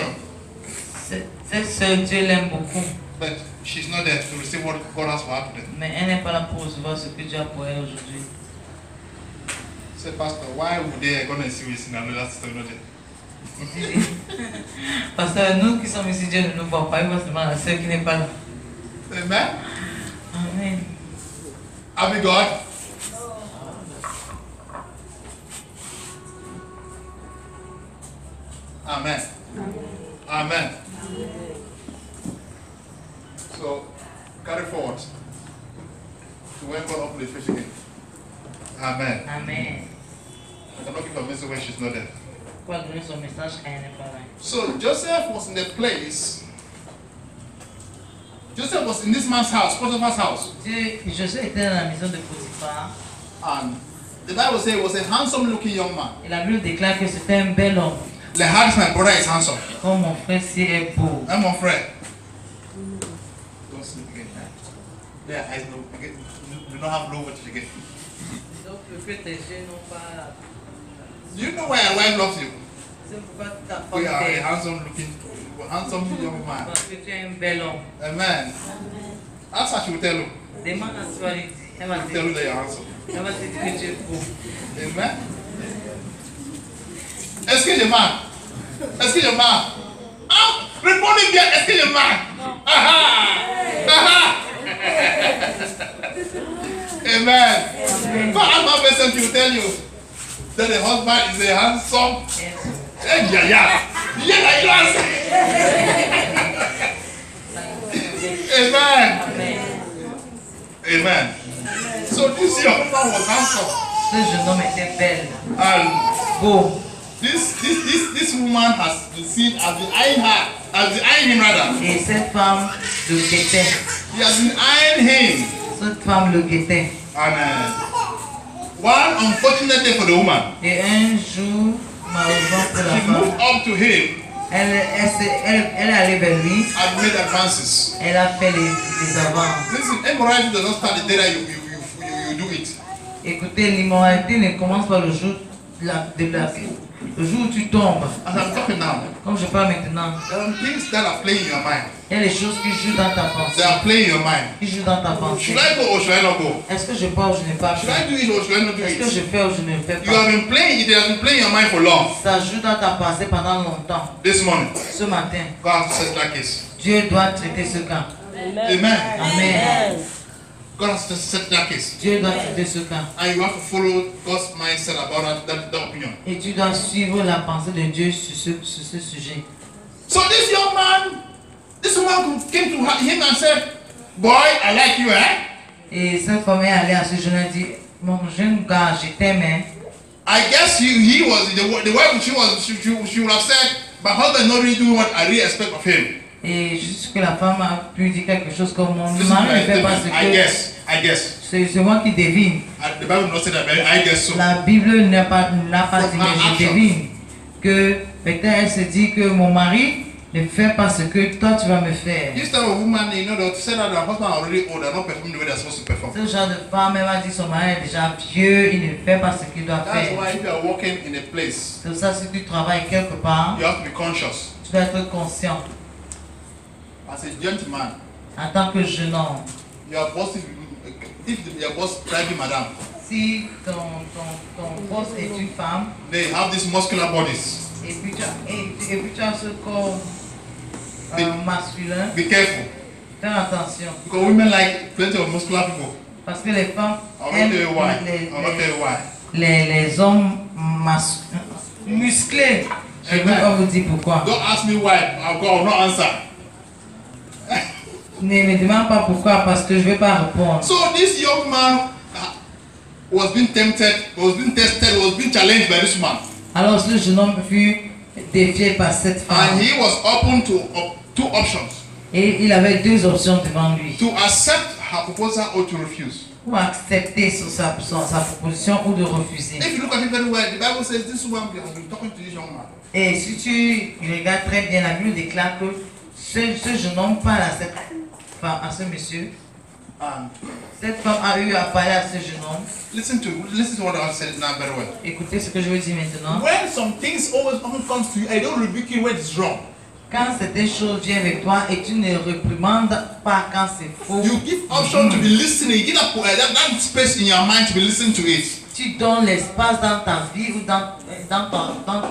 Cette sœur, Dieu l'aime beaucoup, but she's not there to receive what God has for her today. mais elle n'est pas là pour recevoir ce que Dieu a pour elle aujourd'hui. Say, Pastor, why would they go and see you in another sister not there? Parce que nous qui sommes ici, Dieu ne nous voit pas, il voit seulement la sœur qui n'est pas là. Amen. Amen. Have we God? Amen. Amen. So, carry forward to when God open the fish again. Amen. Amen. I cannot give a message when she's not there. Pourquoi donner son message quand elle n'est pas là? So, Joseph was in the place Joseph was in this man's house, Potiphar's house. Joseph était dans la maison de Potiphar. And the Bible says he was a handsome looking young man. Et la Bible déclare que c'était un bel homme. Like how this my brother is handsome. Oh, mon frère, si est beau. I'm my friend. Don't sleep again. Their eyes do not have low voltage again. Donc, que tes yeux n'ont pas. Do you know why a wife loves you? C'est pourquoi ta We femme are a t'aime. handsome young man. Parce que tu es un bel homme. Amen. That's what she will tell you. Demande à toi, lui dit. Elle va She te will tell you dire that you're handsome. que tu es beau. Amen. Excusez-moi. Excusez-moi. Ah, répondez bien, excusez-moi. Aha. Aha. Amen. God has my person to tell you that the husband is a handsome. Yes. Yeah, yeah. Yeah, yeah. Amen. Amen. Amen. So this young man was handsome. Ce jeune homme était belle. And Beau. this woman has been seen as been eyeing her, as been eyeing him rather. Et cette femme le guettait. He has been eyeing him. Cette femme le guettait. And one unfortunate day for the woman, Et un jour, malheureusement pour la she moved femme, up to him elle est allée vers lui. and made advances. Elle a fait les avances. Listen, immorality does not start the day that you do it. Écoutez, l'immoralité ne commence pas le jour le jour où tu tombes. As I'm talking now, Comme je parle maintenant, there are things that are playing in your mind. il y a des choses qui jouent dans ta They pensée. are playing in your mind. Qui jouent dans ta pensée. Should I go or should I not go? Est-ce que je pars ou je ne pars Should pas? I do it or should I not do Est-ce que it? je fais ou je ne fais You have pas? been playing it. It has been playing in your mind for long. Ça joue dans ta pensée pendant longtemps. This morning, Ce matin, God has to settle that case. Dieu doit traiter ce cas. Amen. Amen. God has to settle that case. Dieu doit traiter ce cas. And you have to follow God's mindset about that opinion. Et tu dois suivre la pensée de Dieu sur ce sujet. So this young man, this woman came to him and said, "Boy, I like you, eh? Et cette femme est allée à ce jeune et dit, mon jeune gars, je t'aime. Hein. I guess he was the wife. She would have said, my husband not really doing what I really expect of him. Et juste que la femme a pu dire quelque chose comme mon This is mari my ne fait pas ce statement. I que... guess. C'est moi qui devine. The Bible not say that, but I guess so. La Bible n'a pas dit, From mais her je actions. devine que peut-être elle se dit que mon mari ne fait pas ce que toi tu vas me faire. This type of woman, you know, they say that their husband are already old, they're not performing the way they're supposed to perform. Ce genre de femme, elle va dire son mari est déjà vieux, il ne fait pas ce qu'il doit That's faire. why if you are working in a place, C'est pour ça si tu travailles quelque part, you have to be conscious. tu dois être conscient. As a gentleman, En tant que jeune homme, your boss, if your boss driving madam, si ton boss est une femme, they have these muscular bodies. et puis tu as ce corps masculin, Be careful, fais attention. because women like plenty of muscular people. Parce que les femmes I'll not tell you why. aiment I'll not tell you why. les hommes musclés. Je ne vais pas vous dire pourquoi. Don't ask me why. I'll not answer. Ne me demande pas pourquoi, parce que je ne vais pas répondre. So this young man was being tempted, was being tested, was being challenged by this woman, Alors ce jeune homme fut défié par cette and femme. he was open to two options: Et il avait deux options devant lui. to accept her proposal or to refuse. Ou accepter sa proposition ou de refuser. If you look at it very well, the Bible says this woman has been talking to this young man. Et si tu regardes très bien, la Bible déclare que ce jeune homme parle à cette femme, à ce monsieur. And Cette femme a eu à parler à ce jeune homme. listen to what I said now very well. Écoutez ce que je veux dire maintenant. When some things always often comes to you, I don't rebuke you when it's wrong. Quand certaines choses viennent avec toi et tu ne réprimandes pas quand c'est faux, You give option to be listening. You give that space in your mind to be listening to it. tu donnes l'espace dans ta vie ou dans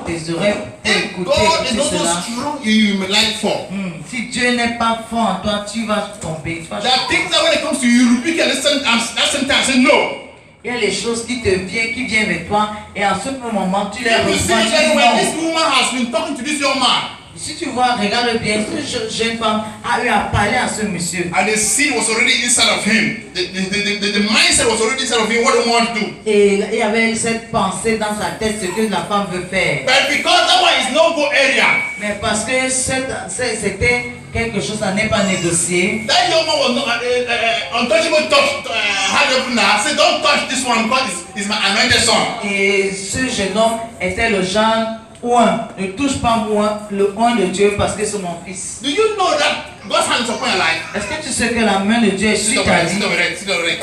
tes oreilles pour If écouter, God is écouter not so cela. strong in you, you may like fall. Si Dieu n'est pas fort en toi, tu vas tomber. Tu vas There are things that when it comes to you, you rebuke and listen and at the same time say no. Il y a les choses qui viennent avec toi et en ce moment tu les If you see reçois. it Tu dis very well, non. this woman has been talking to this young man. Si tu vois, regarde bien, cette jeune femme a eu à parler à ce monsieur. And the seed was already inside of him. The mindset was already inside of him. What do you want to do? Et il y avait cette pensée dans sa tête, ce que la femme veut faire. But because that one is no-go area, Mais parce que c'était quelque chose à ne pas négocier. that young man was not untouchable touch. Had said, don't touch this one because it's my anointed son. Et ce jeune homme était le genre oint. Ne touche pas moi, le oint de Dieu, parce que c'est mon fils. Do you know that God's hand is upon your life? Est-ce que tu sais que la main de Dieu est Sit sur over ta there, vie? sit over there, sit over there.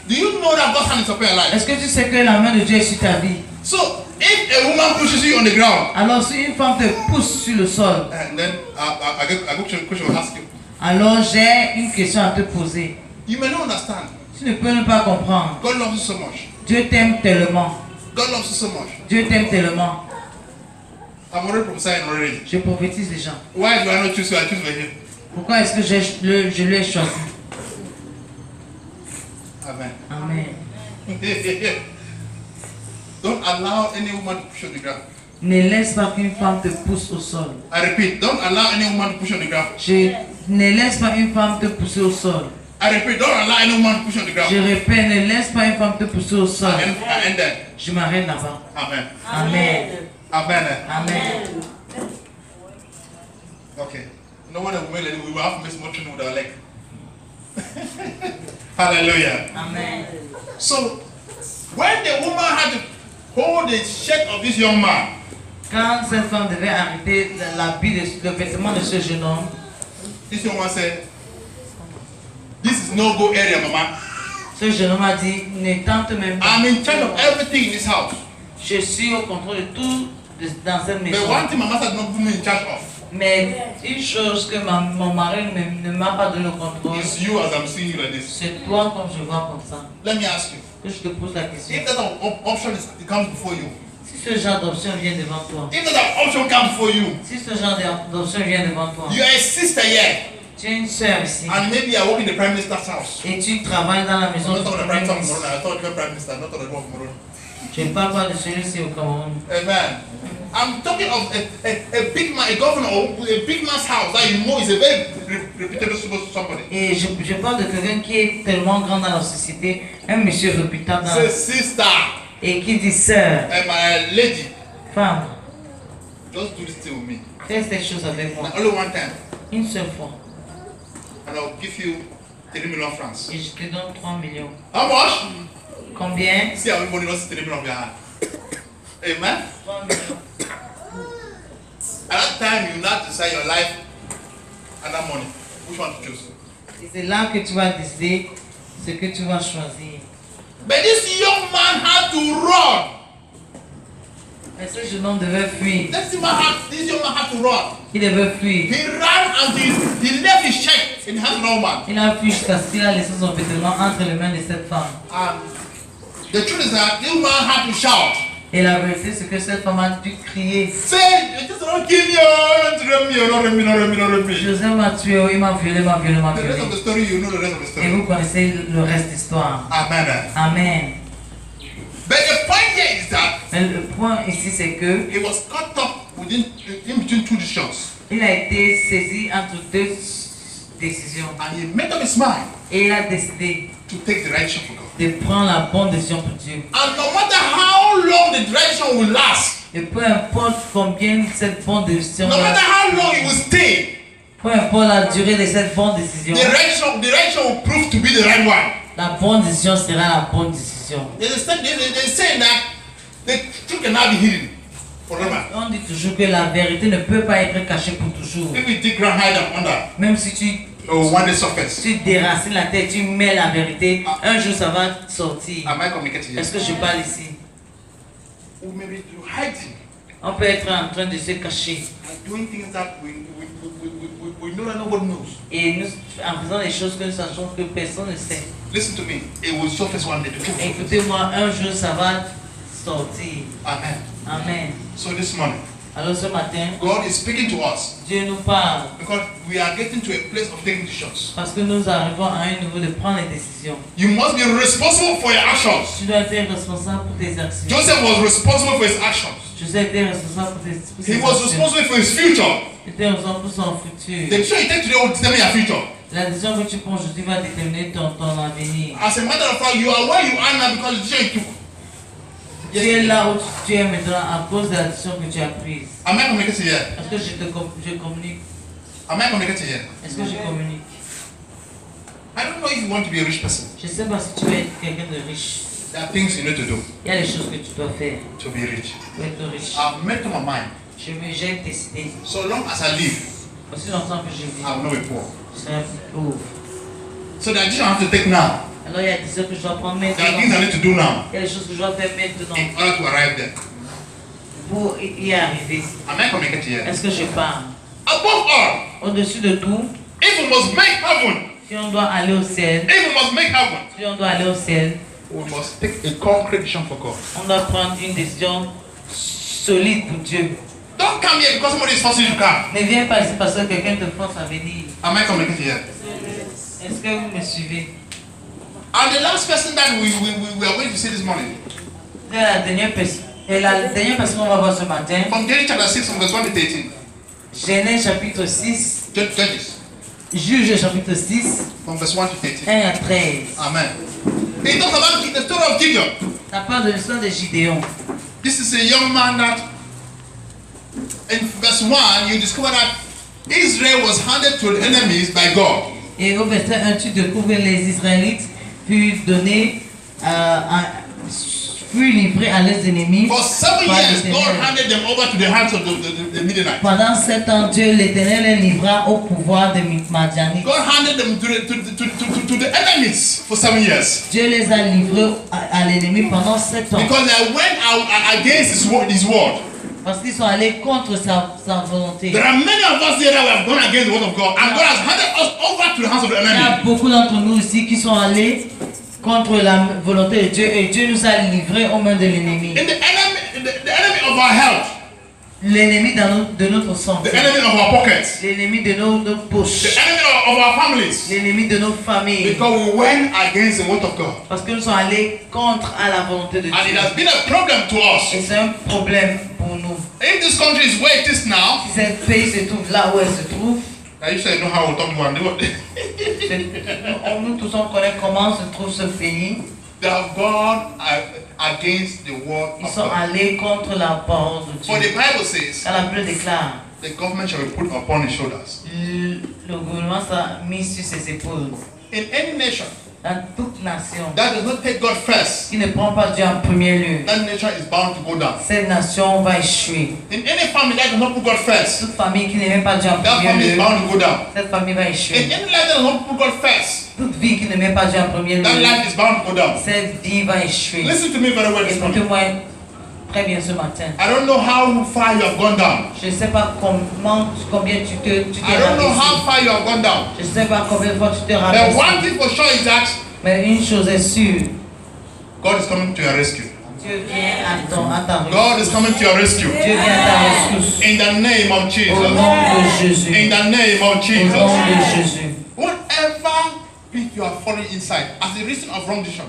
Do you know that God's hand is upon your life? Est-ce que tu sais que la main de Dieu est sur ta vie? So, if a woman pushes you on the ground, Alors si une femme te pousse sur le sol, and then I got a question to ask you. alors j'ai une question à te poser. You may not understand. Tu ne peux ne pas comprendre. God loves you so much. Dieu t'aime tellement. God loves you so much. Dieu t'aime tellement. I'm already prophesying already. Je prophétise déjà. Why do I not choose you? I choose for him. Pourquoi est-ce que je l'ai choisi? Amen. Amen. Don't allow any woman to push you on the ground. Ne laisse pas qu'une femme te pousse au sol. I repeat, don't allow any woman to push you on the ground. Ne laisse pas une femme te pousser au sol. I repeat, don't allow any woman to push you on the ground. Je répète, ne laisse pas une femme te pousser au sol. I end there. Je m'arrête là-bas. Amen. Amen. Amen. Amen. Okay. No one will we will have to miss more training with our leg. Hallelujah. Amen. So, when the woman had to hold the shirt of this young man, Quand cette femme devait arrêter l'habit, le vêtement de ce jeune homme, this young man said, "This is no go area, mama. ce jeune homme a dit, ne tente même pas. I'm in charge of everything in this house. Je suis au contrôle de tout dans cette But maison. one thing my master has not put me in charge of Mais une chose que mon mari ne m'a pas donné le contrôle, is you as I'm seeing you like this. c'est toi comme je vois comme ça. Let me ask you. Que je te pose la question. If that option comes before you, Si ce genre d'option vient devant toi, if that option comes before you, si ce genre d'option vient devant toi, you are a sister here, tu es une soeur ici and maybe you are working in the Prime Minister's house. et tu travailles dans la I'm maison not du talking Premier about ministre. Prime Minister, I thought the Prime Minister, not the one of Moroni. Je ne parle pas de celui-ci au Cameroun. Amen. I'm talking of a big man, a governor, or a big man's house that you know is a very reputable somebody. Et je parle de quelqu'un qui est tellement grand dans la société, un monsieur réputable dans Say, sister, et qui dit sœur, my lady, femme, just do this thing with me. fais cette chose avec moi. Now, only one time, Une seule fois. and I'll give you 3 million francs. Et je te donne 3 millions. How much? Combien? See how everybody knows 3 million of your hand. Amen. 3 millions. At that time, you now decide your life and that money. Which one to choose? Et c'est là que tu vas décider ce que tu vas choisir. But this young man had to run. Mais ce jeune homme devait fuir. This young man had to run. Il devait fuir. He ran until he left his check in the hand of no man. Il a fui jusqu'à ce qu'il a laissé son vêtement entre les mains de cette femme. And the truth is that this man had to shout. Et la vérité, c'est que cette femme a dû crier. Say, just don't kill me, oh, don't rape me, oh, don't rape me, don't rape me, don't rape me. Joseph m'a tué, oh, il m'a violé, m'a violé, m'a The violé. rest of the story, you know the rest of the Et story. vous connaissez le reste de l'histoire. Amen. Amen. But the point here is that Mais le point ici, c'est que he was caught up in between two decisions. il a été saisi entre deux décisions. And he made up his mind Et il a décidé to take the right shot for God. de prendre la bonne décision pour Dieu. And no matter how long the direction will last, Et peu importe combien cette bonne décision no va, matter how long it will stay, peu importe la durée de cette bonne décision, the direction will prove to be the right one. la bonne décision sera la bonne décision. They say that the truth cannot be hidden forever. On dit toujours que la vérité ne peut pas être cachée pour toujours. If we dig ground hide and under, Même si tu one day surface. déracines la tête, tu mets la vérité, un jour ça va sortir. Am I communicating? Est-ce que je parle ici? Or maybe to hiding, On peut être en train de se cacher. like doing things that we know that nobody knows. Et nous, en faisant des choses que nous sachons que personne ne sait. Listen to me. It will surface one day. The truth. Écoutez-moi, un jour ça va sortir. Amen. Amen. So this morning, Alors ce matin, God is speaking to us Dieu nous parle because we are getting to a place of taking decisions. parce que nous arrivons à un niveau de prendre les décisions. You must be responsible for your actions. Tu dois être responsable pour tes actions. Joseph was responsible for his actions. Joseph était responsable pour He ses was actions. responsible for his future. C'était ensemble pour son futur. The decision you take today will determine your future. La décision que tu prends aujourd'hui va déterminer ton avenir. As a matter of fact, you are where you are now because the decision you took. Tu es là où tu es maintenant à cause de la décision que tu as prise. Am I communicating here? Est-ce que je communique? Am I communicating here? Est-ce que je communique? I don't know if you want to be a rich person. Je ne sais pas si tu veux être quelqu'un de riche. There are things you need to do Il y a des choses que tu dois faire to be rich. pour être riche. I've made up my mind. J'ai décidé, So long as I live, aussi longtemps que je vis, I will not be poor. je serai pauvre. So the decision I have to take now. Alors il y a des décisions que je dois prendre There are maintenant. things I need to do now Il y a des choses que je dois faire maintenant in order to arrive there. pour y arriver. Am I communicating here? Est-ce que je parle? Above all, Au-dessus de tout, if we must make heaven, si on doit aller au ciel, if we must make heaven, si on doit aller au ciel, we must take a concrete decision for God. on doit prendre une décision solide pour Dieu. Don't come here because somebody is forcing you to come. Ne viens pas ici parce que quelqu'un te force à venir. Am I communicating here? Est-ce que vous me suivez? And the last person that we are going to see this morning, C'est la dernière personne. Et la dernière personne qu'on va voir ce matin, from Genesis chapter 6, from verse 1 to 13. Genèse chapitre 6, Judges, Juge chapitre 6, from verse 1 to 13. 1 à 13. Amen. It talks about the story of Gideon. Ça parle de l'histoire de Gideon. This is a young man that, in verse 1, you discover that Israel was handed to the enemies by God. Et au verset 1, tu découvres que les Israélites furent donnés, furent livrés à leurs ennemis. For 7 par years, God l'Éternel. handed them over to the hands of the Midianites. Pendant 7 ans, Dieu l'Éternel les livra au pouvoir des Madianites. God handed them to the enemies for 7 years. Dieu les a livrés à l'ennemi pendant 7 ans. Because they went out against his word. Parce qu'ils sont allés contre sa volonté. There are many of us here that have gone against the word of God, and God has handed us over to the hands of the Il y a enemy. beaucoup d'entre nous ici qui sont allés contre la volonté de Dieu et Dieu nous a livrés aux mains de l'ennemi. And the enemy of our health, L'ennemi de notre the santé, enemy of our pockets, l'ennemi de nos the poches, enemy of our families, l'ennemi de nos familles. because we went against the word of God. Parce que nous sommes allés contre à la volonté de And it Dieu. has been a problem to us. Et c'est un problème pour nous. If this country is where it is now, Si ce pays se trouve là où elle se trouve, I used to know how we talk about it. nous tous on connaît comment se trouve ce pays. They have gone against the word Ils of sont God. allés contre la parole de For the Dieu. Bible says, Car la Bible déclare, the government shall be put upon his shoulders. le gouvernement sera mis sur ses épaules. In any nation Dans toute nation that does not take God first, qui ne prend pas Dieu en premier lieu, that nation is bound to go down. cette nation va échouer. In any family that does not put God first, Toute famille qui ne met pas Dieu en that premier family is lieu, bound to go down. cette famille va In échouer. any life that does not put God first, Toute vie qui ne met pas Dieu en premier that lieu, life is bound to go down. cette vie va échouer. Listen to me very well this morning. Écoutez-moi très bien ce matin. I don't know how far you have gone down. Je ne sais pas combien tu t'es I don't know how rabaissé. far you have gone down. Je ne sais pas combien de fois tu t'es But rabaissé. one thing for sure is that Mais une chose est sûre, God is coming to your rescue. Dieu vient à ta God is rescousse. coming to your rescue. Dieu vient à ta rescousse. In the name of Au Jesus. nom de Jésus. In the name of Au nom Jesus. de Jésus. Whatever pit you are falling inside as a reason of wrong decision,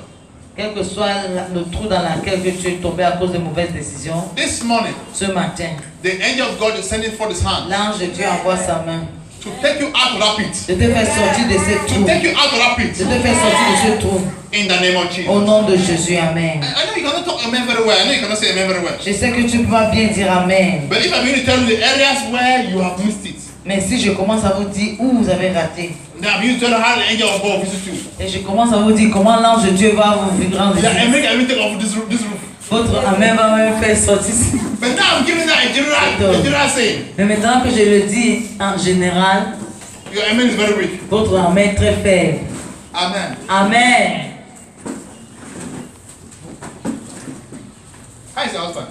Quel que soit le trou dans lequel tu es tombé à cause de mauvaises décisions, this morning ce matin, the angel of God is sending forth his hand l'ange de Dieu envoie sa main to take you out of that pit. de te faire sortir de ce To trou. take you out of that De pit. te faire sortir de ce trou. In the name of Jesus. Au nom de Jésus, Amen. I know you cannot talk amen very well. I know you cannot say amen very well. Je sais que tu peux bien dire Amen. But if I'm going to tell you the areas where you have missed it, Mais si je commence à vous dire où vous avez raté, then I'm going to tell you how the angel of God visit you. et je commence à vous dire comment l'ange de Dieu va vous rendre Yeah, and visite, make everything off this roof. votre Amen va même faire sortir. But now I'm giving that a general saying. Mais maintenant que je le dis en général, Your amen is very weak. votre Amen est très faible. Amen. Amen. How is your husband?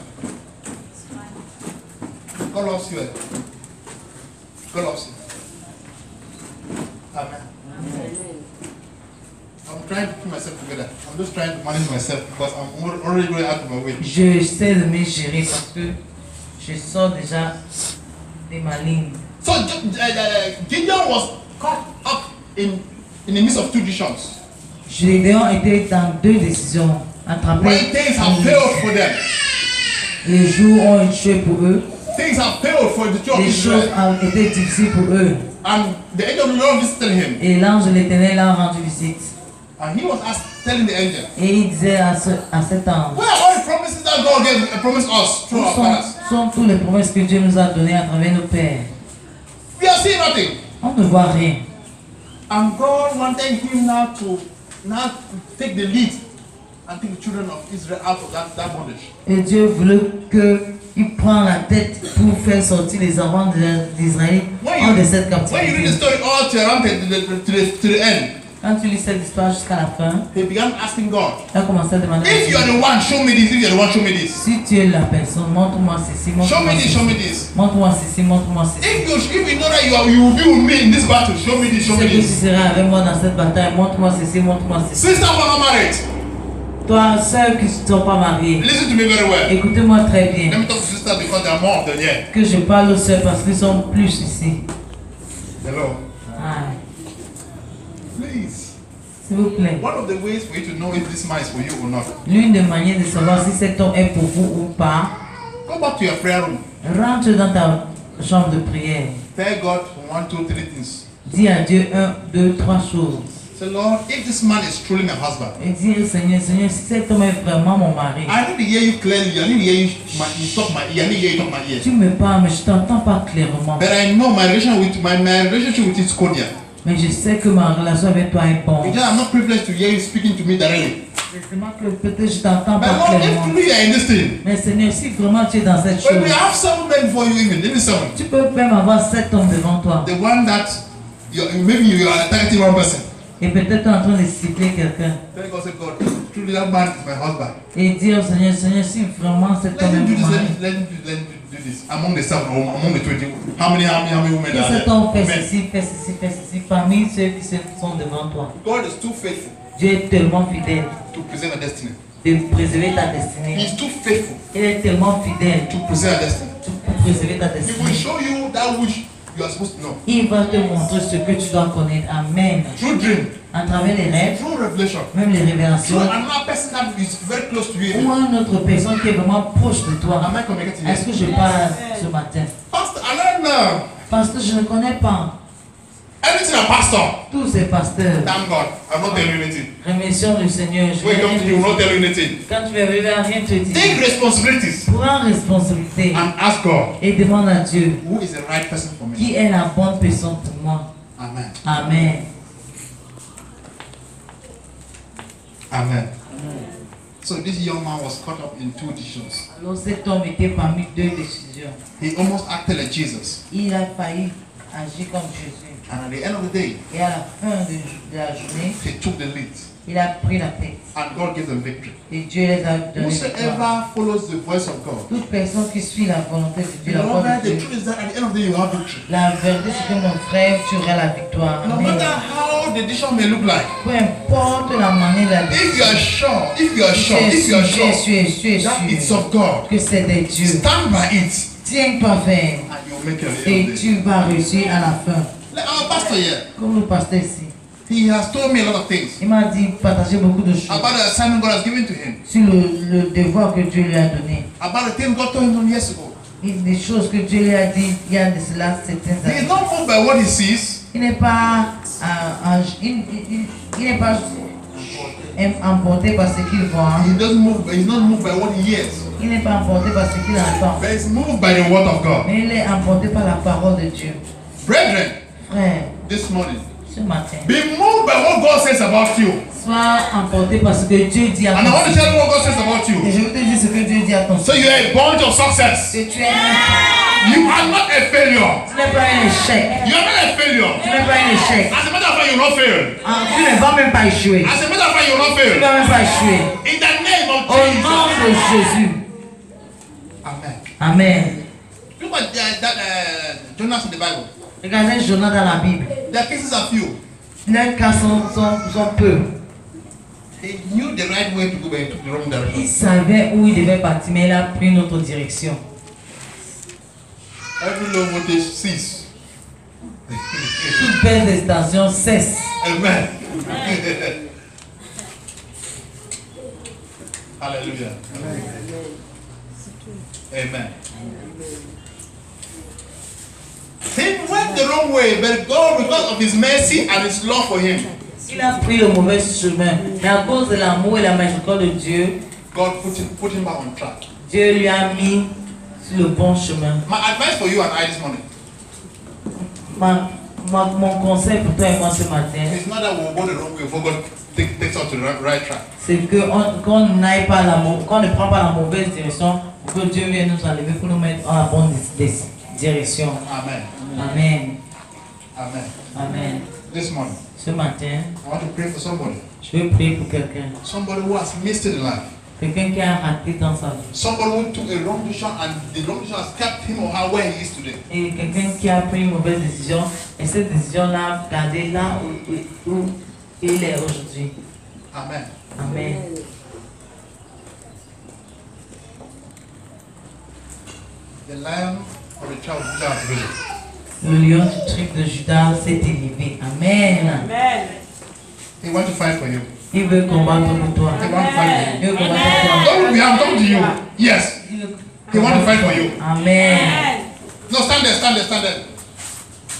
God loves you. God loves you. Amen. I'm trying to put myself together. I'm just trying to manage myself because I'm already going out of my way. Je sais de me gérer parce que je sors déjà de ma ligne. So Gideon was caught up in the midst of two decisions. Gédéon était dans deux décisions. Attrapé. When things have failed for them, Les jours ont échoué pour eux. things have failed for the children of Les choses Israel. ont été difficiles pour eux. And the angel of the Lord visited him. Et l'ange de l'Éternel a rendu visite. And he was telling the angel, Et il disait à cet ange, where are all the promises that God gave, promised us through où our fathers? sont toutes les promesses que Dieu nous a données à travers nos pères? We are seeing nothing. On ne voit rien. And God wanted him now to take the lead and take the children of Israel out of that bondage. Et Dieu voulait qu'il prenne la tête pour faire sortir les enfants d'Israël hors de cette When you read the captivité. story all to around to the end, Quand tu lis cette histoire jusqu'à la fin, he began asking God, il a commencé à demander if you are the one, show me this. If you are the one, show me this. si tu es la personne, montre-moi ceci, Show montre-moi me this, ceci. show me this. Montre-moi ceci, montre-moi ceci. If you know that you will be with me in this battle, show me this, show me C'est que tu this. seras avec moi dans cette bataille, montre-moi ceci, montre-moi ceci. Sister who are not married, Toi, ceux qui ne sont pas mariés, listen to me very well. écoutez-moi très bien. Let me talk to sisters because they are more of them here. Que je parle aux sœurs parce qu'ils sont plus ici. Hello. Ah, Please. s'il vous plaît. One of the ways for you to know if this man is for you or not, L'une des manières de savoir si cet homme est pour vous ou pas, go back to your prayer room. rentre dans ta chambre de prière. Tell God 1, 2, 3 things. Dis à Dieu 1, 2, 3 choses. Say, Lord, if this man is truly my husband, Et dis au Seigneur, Seigneur, si cet homme est vraiment mon mari, I need to hear you clearly. I need to hear you talk my ear. I need to hear you talk my ear. tu me parles, mais je ne t'entends pas clairement. But I know my relationship with is cordial. Mais je sais que ma relation avec toi est bonne. Because I'm not privileged to hear you speaking to me directly. C'est seulement que peut-être je t'entends But pas Lord, if clairement. truly you are in this thing, Mais Seigneur, si vraiment tu es dans cette when we chose, have 7 men before you, even 7, tu peux même avoir 7 hommes devant toi. the one that maybe you are targeting one person. Et peut-être tu es en train de cibler quelqu'un. Then God said, God, truly that man is my husband. Et dire au Seigneur, Seigneur, si vraiment cet Let homme him est do mon this. mari. Let him do this. Among the 7 or among the 20, how many women Que are cet homme fait there? Men. ceci, fait ceci, fait ceci, parmi ceux qui sont devant toi. God is too faithful Dieu est tellement fidèle to present a destiny. de préserver ta He destinée. is too faithful Il est tellement fidèle to present a destiny. pour préserver ta He will destinée. show you that which you are supposed to know. Il va te montrer ce que tu dois connaître. Amen. Through dream, À travers les rêves, through revelation, même les through révélations, another person that is very close to you. ou une autre personne qui est vraiment proche de toi. Am I communicating Est-ce here? que je parle ce matin? Pastor, I don't know. Parce que je ne connais pas Anything a pastor. tous ces pasteurs. Thank God. I'm not telling you anything. Remercions le Seigneur. Je When vais it rien comes te to you, I'm not dire. telling you anything. Quand tu vas arriver à rien te Take dire, responsibilities prends responsabilité and ask God, et demande à Dieu who is the right person for me? qui est la bonne personne pour moi. Amen. Amen. Amen. So this young man was caught up in 2 decisions. Alors cet homme était parmi 2 décisions. He almost acted like Jesus. Il a failli agir comme Jésus. And at the end of the day, Et à la fin de la journée, he took the lead. il a pris la tête. And God gave them victory. Et Dieu les a donné la victoire. Whosoever follows the voice of God, Toute personne qui suit la volonté de Dieu, la voix beloved, de the Dieu. truth is that at the end of the day, you have victory. La vérité, c'est que mon frère, tu auras la victoire. No Amen. matter how the decision may look like, Peu importe la manière de la if you are sure, if you are tu sure, es if you are sûr, sure that it's sûr of God, que c'est de Dieu. stand by it Tiens-toi ferme and you'll make it at the et end of the day. tu vas réussir à la fin. Like our pastor here, Comme le pasteur ici, he has told me a lot of things il m'a dit partager beaucoup de choses about the assignment God has given to him, sur le devoir que Dieu lui a donné. about the things God told him some years ago. Et des choses que Dieu lui a dit il y a de cela certaines He is années. not moved by what he sees. Il n'est pas, il n'est pas emporté par ce qu'il voit. He's not moved by what he hears, Il n'est pas emporté par ce qu'il entend. but he's moved by the word of God. Mais il est emporté par la parole de Dieu. Brethren, Frère, this morning, ce matin, be moved by what God says about you. sois emporté par ce que Dieu dit à And I want to ton tell you what God says about Et you. je veux te dire ce que Dieu dit à ton So you are a bunch of success. Que tu es un, You are not a failure. tu n'es pas un échec. You are not a failure. Tu n'es pas un échec. As a matter of fact, you will not fail. Ah, tu ne vas même pas échouer. As a matter of fact, you will not Tu ne fail. vas même pas échouer. In the name of Au nom Jesus. de Jésus. Amen. Amen. Look at Jonas in the Bible. Regardez Jonas dans la Bible. Their cases are few. Leurs cas sont peu. He knew the right way to go, but he took the wrong Il direction. savait où il devait partir, mais il a pris une autre direction. Every low voltage cease. Toute baisse de station cesse. Amen. Hallelujah. Amen. way, but God, because of His mercy and His love for him, Il a pris le mauvais chemin, mais à cause de l'amour et la miséricorde de Dieu, God put him back on track. Dieu lui a mis sur le bon chemin. My advice for you and I this morning Mon conseil pour toi et moi ce matin, is not that we'll go the wrong way before God takes us to the right track. c'est qu'on n'aille pas qu'on ne prend pas la mauvaise direction, pour que Dieu vienne nous enlever pour nous mettre dans la bonne direction. Amen. Amen. Amen. Amen. This morning, Ce matin, I want to pray for somebody. je veux prier pour quelqu'un. Somebody who has missed it in life. Quelqu'un qui a raté dans sa vie. Somebody who took a wrong decision and the wrong decision has kept him or her where he is today. Et quelqu'un qui a pris une mauvaise décision, et cette décision-là a gardé là où il est aujourd'hui. Amen. Amen. The lion of the tribe of Judah has risen. Le lion du tribe de Judas s'est élevé. Amen. Amen. He wants to fight for you. Il veut combattre pour toi. He wants to fight for you. Il veut combattre pour toi. Don't look behind, come to you. Yes. Il veut He wants to fight for you. Amen. No, stand there, stand there, stand there.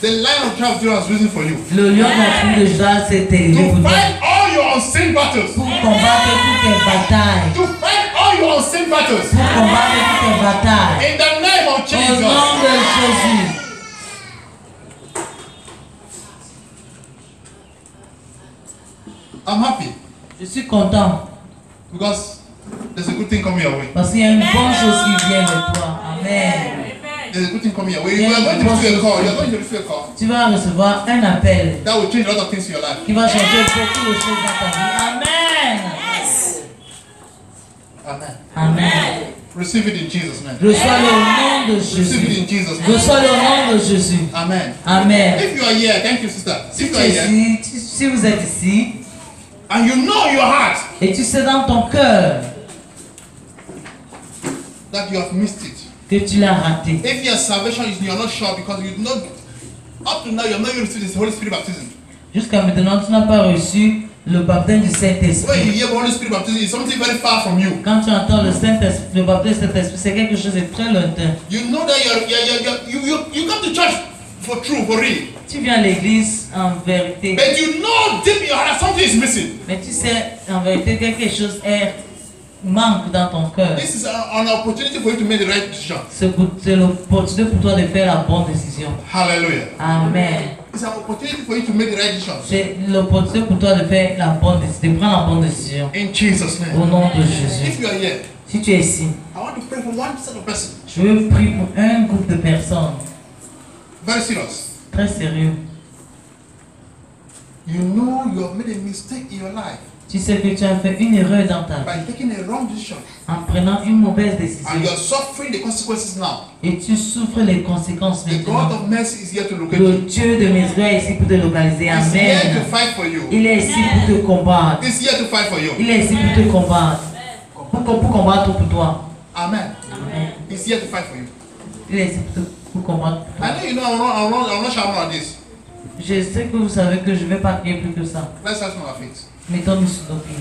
The lion of the tribe of Judah has risen for you. Le lion du tribe de Judas s'est élevé To pour toi. fight all your unseen battles. Pour combattre toutes tes batailles. To fight all your unseen battles. Pour combattre toutes tes batailles. In the name of Au Jesus. nom de Jésus. I'm happy Je suis content because there's a good thing coming your way. parce qu'il y a une bonne chose qui vient de toi. Amen. There's a good thing coming your way. You are going to receive a call. You are going to receive a call Tu vas recevoir un appel that will change a lot of things in your life. qui va changer beaucoup de choses dans ta vie. Amen. Amen. Amen. Receive it in Jesus' name. Reçois le nom de Receive it Jésus. in Jesus' name. Reçois le nom de Jésus. Amen. Amen. If you are here, thank you, sister. Si, If tu you are es here ici, si vous êtes ici and you know in your heart et tu sais dans ton cœur that you have missed it, que tu l'as raté, if your salvation is you're not sure because you know up to now you have not even received the Holy Spirit baptism. jusqu'à maintenant tu n'as pas reçu le baptême du When you Saint-Esprit. hear Holy Spirit baptism, it's something very far from you. Quand tu entends le Saint-Esprit, le baptême du Saint-Esprit, c'est quelque chose de très lointain. You know that you come to church for true, for real. Tu viens à l'église en vérité, But you know deep in your heart that something is missing. mais tu sais en vérité quelque chose manque dans ton cœur. This is an opportunity for you to make the right decision. C'est l'opportunité pour toi de faire la bonne décision. Hallelujah. Amen. It's an opportunity for you to make the right decision. C'est l'opportunité pour toi de faire la bonne décision, de prendre la bonne décision. In Jesus' Au name. nom de Jésus. If you are here, Si tu es ici, I want to pray for one set of person. je veux prier pour un groupe de personnes Very serious. très sérieux. You know you have made a mistake in your life Tu sais que tu as fait une erreur dans ta vie by taking a wrong decision, en prenant une mauvaise décision and you are suffering the consequences now. et tu souffres les conséquences The God maintenant. of mercy is here to locate Le you. Dieu de miséricorde est ici pour te localiser. He's here to Amen. fight for you. Il est ici pour te combattre. He's here to fight for you. Il est ici pour te combattre. Pour combattre pour toi. Amen. Amen. He's here to fight for you. Il est ici pour combattre pour toi. I know you know I'm not shouting on this. Je sais que vous savez que je ne vais pas prier plus que ça. Let's have some of our faith. Mettons-nous sur nos pieds.